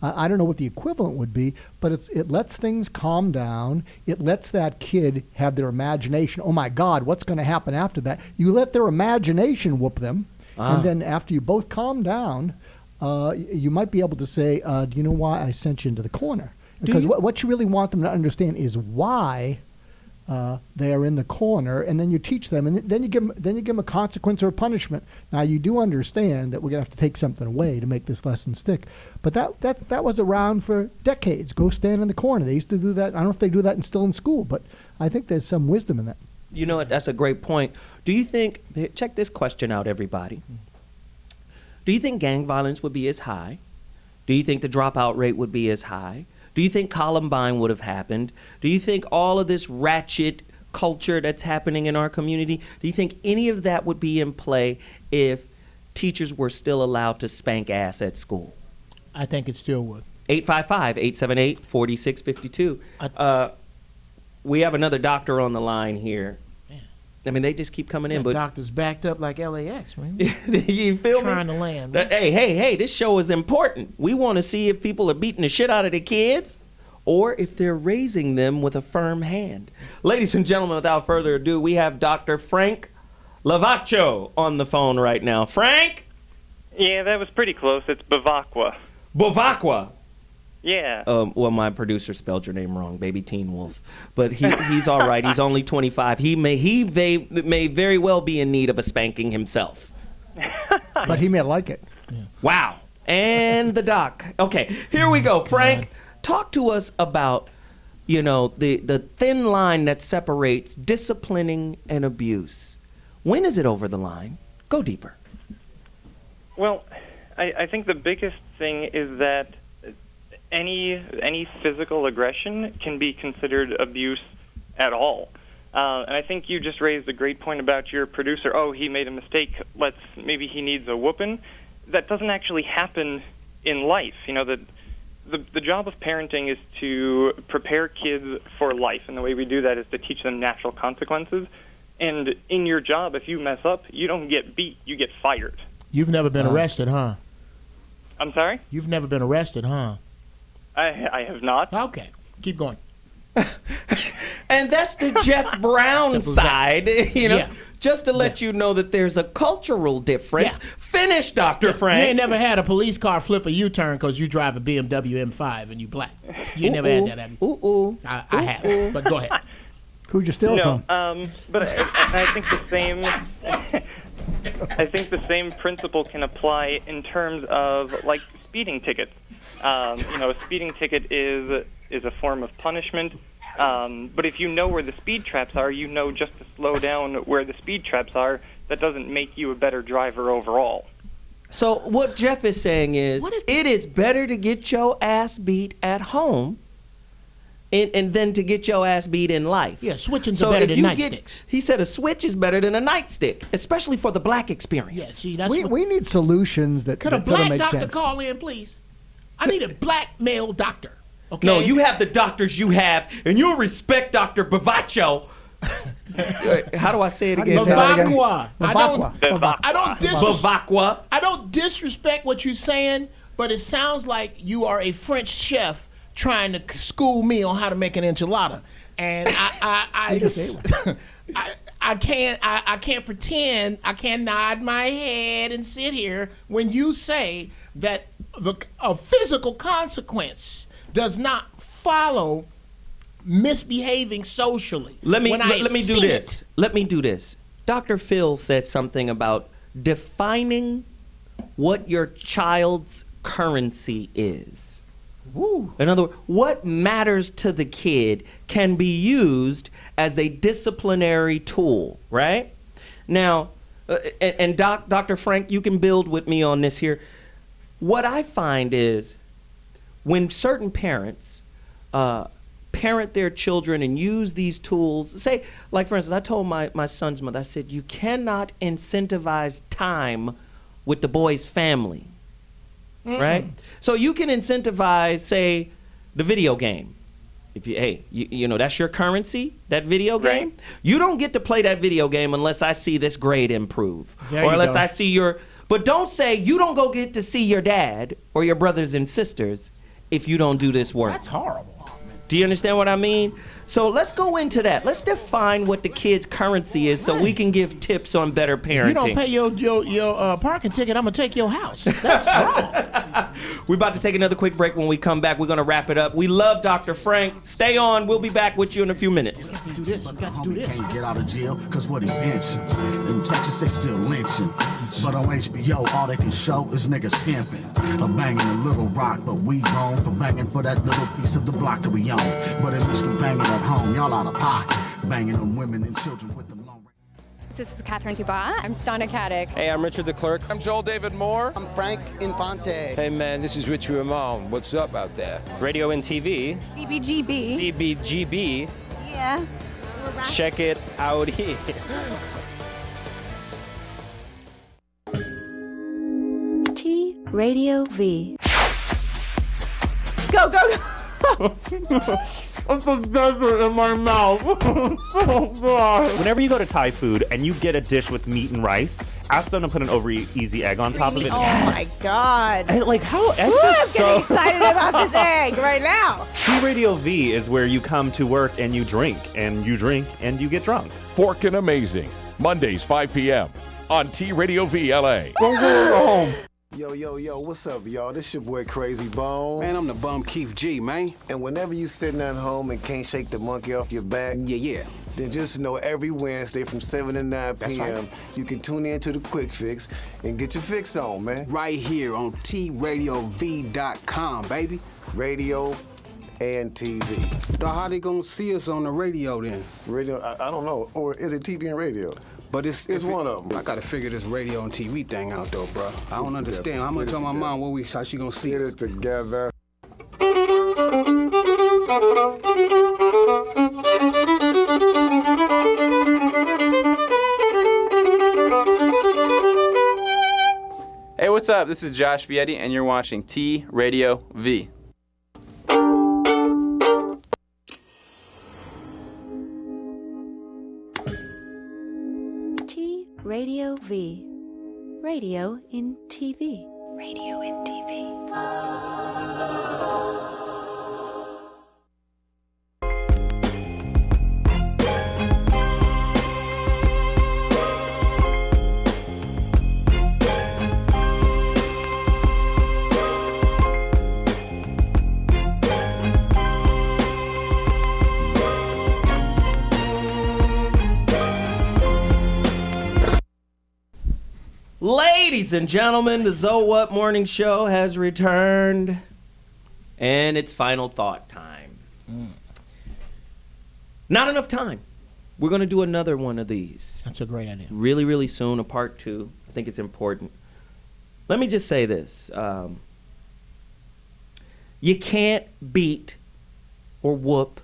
I don't know what the equivalent would be, but it lets things calm down. It lets that kid have their imagination. Oh, my God, what's going to happen after that? You let their imagination whoop them. And then after you both calm down, you might be able to say, do you know why I sent you into the corner? Because what you really want them to understand is why they are in the corner, and then you teach them, and then you give them a consequence or a punishment. Now, you do understand that we're going to have to take something away to make this lesson stick. But that was around for decades. Go stand in the corner. They used to do that. I don't know if they do that still in school, but I think there's some wisdom in that. You know what? That's a great point. Do you think, check this question out, everybody. Do you think gang violence would be as high? Do you think the dropout rate would be as high? Do you think Columbine would have happened? Do you think all of this ratchet culture that's happening in our community, do you think any of that would be in play if teachers were still allowed to spank ass at school? I think it still would. 855-878-4652. We have another doctor on the line here. I mean, they just keep coming in. That but doctor's backed up like LAX, man. You feel me? Trying to land. Man. Hey, this show is important. We want to see if people are beating the shit out of their kids or if they're raising them with a firm hand. Ladies and gentlemen, without further ado, we have Dr. Frank Lavaccio on the phone right now. Frank? Yeah, that was pretty close. It's Bavacqua. Bavacqua? Yeah. Well, my producer spelled your name wrong, Baby Teen Wolf. But he's all right. He's only 25. He may very well be in need of a spanking himself. But he may like it. Yeah. Wow. And the doc. Okay, here we go. Frank, talk to us about, the thin line that separates disciplining and abuse. When is it over the line? Go deeper. Well, I think the biggest thing is that any physical aggression can be considered abuse at all. And I think you just raised a great point about your producer. Oh, he made a mistake. Maybe he needs a whooping. That doesn't actually happen in life. the job of parenting is to prepare kids for life, and the way we do that is to teach them natural consequences. And in your job, if you mess up, you don't get beat, you get fired. You've never been arrested, huh? I'm sorry? You've never been arrested, huh? I have not. Okay, keep going. And that's the Geoff Brown side, you know. Yeah. Just to let you know that there's a cultural difference. Yeah. Finish, Dr. Frank. You ain't never had a police car flip a U-turn because you drive a BMW M5 and you black. You never had that, have you? I have, but go ahead. Who'd you steal from? But I think the same. I think the same principle can apply in terms of like speeding tickets. A speeding ticket is a form of punishment. But if you know where the speed traps are, you know just to slow down where the speed traps are. That doesn't make you a better driver overall. So what Geoff is saying is, it is better to get your ass beat at home and then to get your ass beat in life. Yeah, switching's better than nightsticks. He said a switch is better than a nightstick, especially for the black experience. Yeah, see, that's we need solutions that Could a that sort of black make doctor sense. call in, please? I need a black male doctor. Okay. No, you have the doctors you have, and you'll respect Dr. Bavacho. How do I say it again? Bavacqua. Bavacqua. I don't disrespect what you're saying, but it sounds like you are a French chef trying to school me on how to make an enchilada, and I can't pretend. I can't nod my head and sit here when you say that a physical consequence does not follow misbehaving socially. Let me do this. Let me do this. Dr. Phil said something about defining what your child's currency is. Ooh. In other words, what matters to the kid can be used as a disciplinary tool, right? Now, and Dr. Frank, you can build with me on this here. What I find is when certain parents parent their children and use these tools, say, like for instance, I told my son's mother, I said, you cannot incentivize time with the boy's family, right? So you can incentivize, say, the video game. If you know, that's your currency, that video game. You don't get to play that video game unless I see this grade improve. Or unless I see your, but don't say you don't go get to see your dad or your brothers and sisters if you don't do this work. That's horrible. Do you understand what I mean? So let's go into that. Let's define what the kid's currency is so we can give tips on better parenting. If you don't pay your parking ticket, I'm going to take your house. That's wrong. We're about to take another quick break. When we come back, we're going to wrap it up. We love Dr. Frank. Stay on. We'll be back with you in a few minutes. Do this. You got to do this. Can't get out of jail because what he mentioned. Them Texas they still lynching. But on HBO, all they can show is niggas pimping. Or banging a Little Rock, but we wrong for banging for that little piece of the block that we own. But at least we're banging at home. Y'all out of pocket. Banging on women and children with them long. This is Catherine Dubois. I'm Stana Katic. Hey, I'm Richard the Clerk. I'm Joel David Moore. I'm Frank Infante. Hey, man, this is Richie Ramone. What's up out there? Radio and TV. CBGB. CBGB. Yeah. Check it out here. T Radio V. Go, go, go. I'm so desperate in my mouth. Oh, God. Whenever you go to Thai food and you get a dish with meat and rice, ask them to put an over easy egg on top of it. Oh my God. And like how eggs Ooh, are I'm so getting excited about this egg right now. T Radio V is where you come to work and you drink and you get drunk. Fork and Amazing, Mondays 5 p.m. on T Radio V LA. Yo, what's up, y'all? This your boy Crazy Bone. Man, I'm the bum Keith G, man. And whenever you sitting at home and can't shake the monkey off your back, yeah, then just know every Wednesday from 7 to 9 p.m. You can tune in to the Quick Fix and get your fix on, man. Right here on TRadiov.com, baby. Radio and TV. Now, how they gonna see us on the radio then? Radio, I don't know. Or is it TV and radio? But it's one of them. I gotta figure this radio and TV thing out though, bro. I don't understand. How much on my mom? How she gonna see us? Get it together. Hey, what's up? This is Josh Vietti, and you're watching T Radio V. Radio V. Radio in TV. Radio in TV. Ladies and gentlemen, the So What Morning Show has returned, and it's final thought time. Not enough time. We're going to do another one of these. That's a great idea. Really, really soon, a part 2. I think it's important. Let me just say this. You can't beat or whoop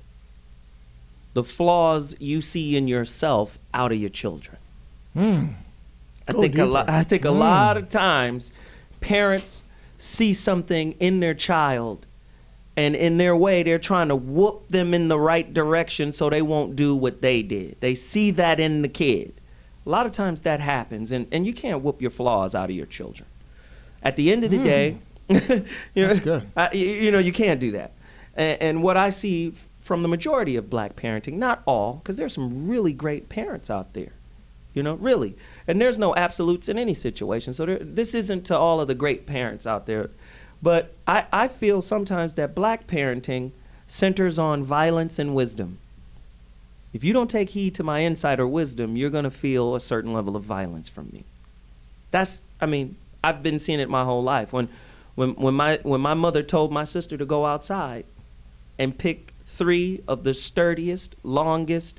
the flaws you see in yourself out of your children. I think a lot of times parents see something in their child, and in their way they're trying to whoop them in the right direction so they won't do what they did. They see that in the kid. A lot of times that happens, and you can't whoop your flaws out of your children. At the end of the day, That's good. You can't do that. And what I see from the majority of black parenting, not all, because there's some really great parents out there. Really. And there's no absolutes in any situation. So this isn't to all of the great parents out there. But I feel sometimes that black parenting centers on violence and wisdom. If you don't take heed to my insight or wisdom, you're going to feel a certain level of violence from me. I've been seeing it my whole life. When my mother told my sister to go outside and pick 3 of the sturdiest, longest,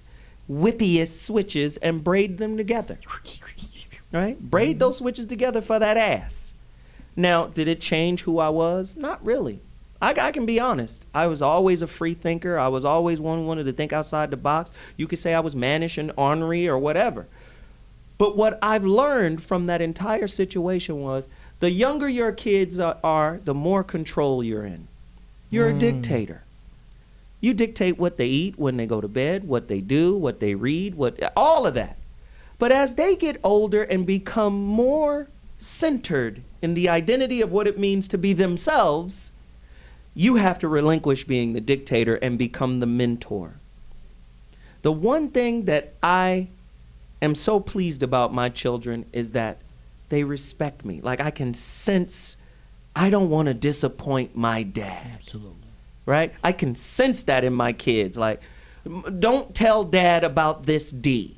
whippiest switches and braid them together. Right? Braid those switches together for that ass. Now, did it change who I was? Not really. I can be honest. I was always a free thinker. I was always one who wanted to think outside the box. You could say I was mannish and ornery or whatever. But what I've learned from that entire situation was the younger your kids are, the more control you're in. You're a dictator. You dictate what they eat, when they go to bed, what they do, what they read, all of that. But as they get older and become more centered in the identity of what it means to be themselves, you have to relinquish being the dictator and become the mentor. The one thing that I am so pleased about my children is that they respect me. Like, I can sense I don't want to disappoint my dad. Absolutely. Right? I can sense that in my kids. Like, don't tell dad about this D.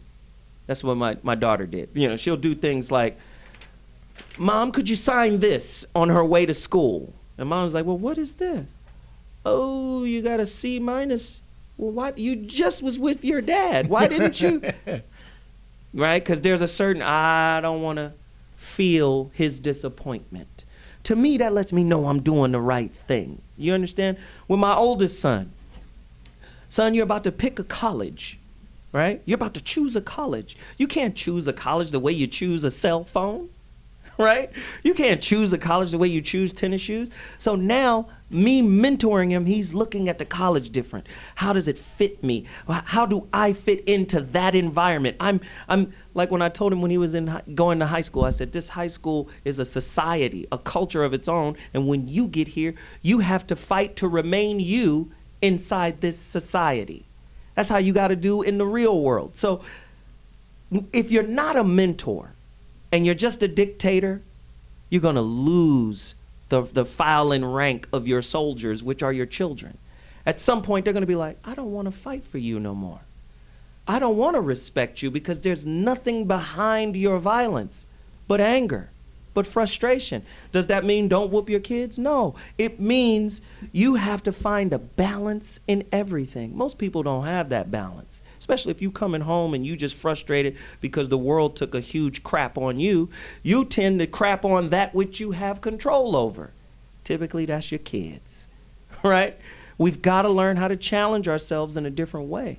That's what my daughter did. She'll do things like, Mom, could you sign this on her way to school? And Mom's like, well, what is this? Oh, you got a C minus. Well, what? You just was with your dad. Why didn't you? Right? Because there's a certain, I don't want to feel his disappointment. To me, that lets me know I'm doing the right thing. You understand? With my oldest son, you're about to pick a college, right? You're about to choose a college. You can't choose a college the way you choose a cell phone, right? You can't choose a college the way you choose tennis shoes. So now, me mentoring him, he's looking at the college different. How does it fit me? How do I fit into that environment? I'm like when I told him when he was going to high school, I said, this high school is a society, a culture of its own. And when you get here, you have to fight to remain you inside this society. That's how you got to do in the real world. So if you're not a mentor and you're just a dictator, you're going to lose the file and rank of your soldiers, which are your children. At some point, they're going to be like, I don't want to fight for you no more. I don't want to respect you because there's nothing behind your violence but anger, but frustration. Does that mean don't whoop your kids? No. It means you have to find a balance in everything. Most people don't have that balance, especially if you coming home and you just frustrated because the world took a huge crap on you. You tend to crap on that which you have control over. Typically, that's your kids, right? We've got to learn how to challenge ourselves in a different way.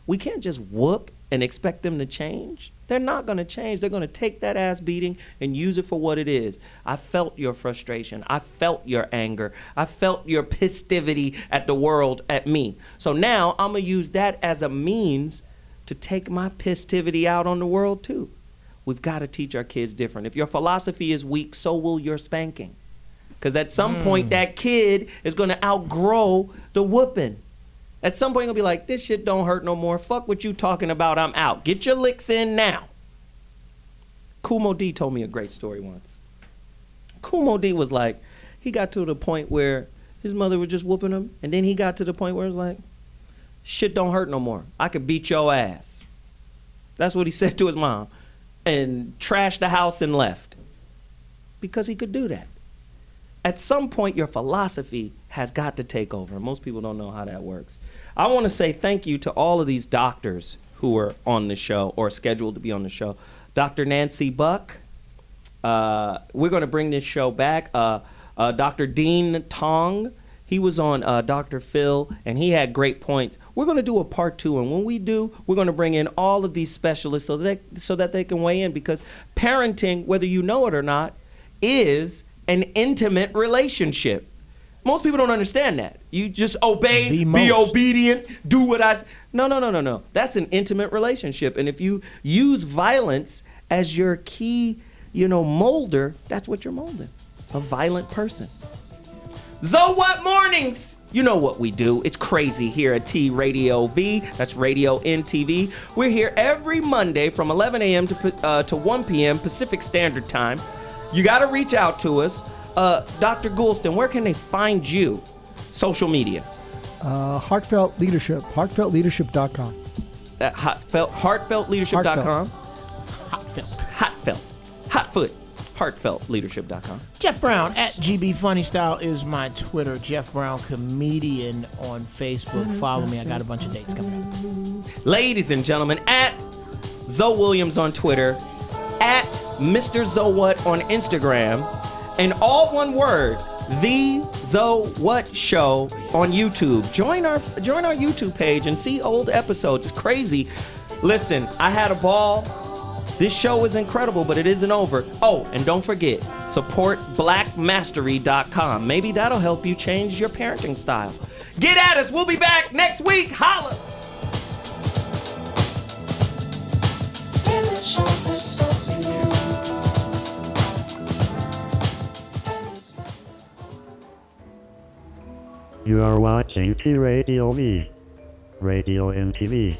We can't just whoop and expect them to change. They're not going to change. They're going to take that ass beating and use it for what it is. I felt your frustration. I felt your anger. I felt your pistivity at the world, at me. So now I'm going to use that as a means to take my pistivity out on the world too. We've got to teach our kids different. If your philosophy is weak, so will your spanking. Because at some point, that kid is going to outgrow the whooping. At some point, he'll be like, this shit don't hurt no more. Fuck what you talking about. I'm out. Get your licks in now. Kumo D told me a great story once. Kumo D was like, he got to the point where his mother was just whooping him. And then he got to the point where it was like, shit don't hurt no more. I could beat your ass. That's what he said to his mom. And trashed the house and left. Because he could do that. At some point, your philosophy has got to take over. Most people don't know how that works. I want to say thank you to all of these doctors who are on the show or scheduled to be on the show. Dr. Nancy Buck. We're going to bring this show back. Dr. Dean Tong. He was on Dr. Phil, and he had great points. We're going to do a part 2, and when we do, we're going to bring in all of these specialists so that they can weigh in, because parenting, whether you know it or not, is an intimate relationship. Most people don't understand that. You just obey, be obedient, do what I say. No. That's an intimate relationship. And if you use violence as your key, molder, that's what you're molding. A violent person. So what mornings? You know what we do. It's crazy here at T Radio V. That's Radio NTV. We're here every Monday from 11 a.m. to 1 p.m. Pacific Standard Time. You got to reach out to us. Dr. Goulston, where can they find you? Social media. Heartfelt Leadership. Heartfeltleadership.com. Heartfeltleadership.com. Hotfoot. Heartfeltleadership.com. Geoff Brown at GB Funny Style is my Twitter. Geoff Brown Comedian on Facebook. Follow me. I got a bunch of dates coming up. Ladies and gentlemen, at Zoe Williams on Twitter, at Mr. Zowhat on Instagram, and all one word, The Zowhat Show on YouTube. Join our YouTube page and see old episodes. It's crazy. Listen, I had a ball. This show is incredible, but it isn't over. Oh, and don't forget, support blackmastery.com. Maybe that'll help you change your parenting style. Get at us. We'll be back next week. Holla. You are watching T Radio V, Radio NTV.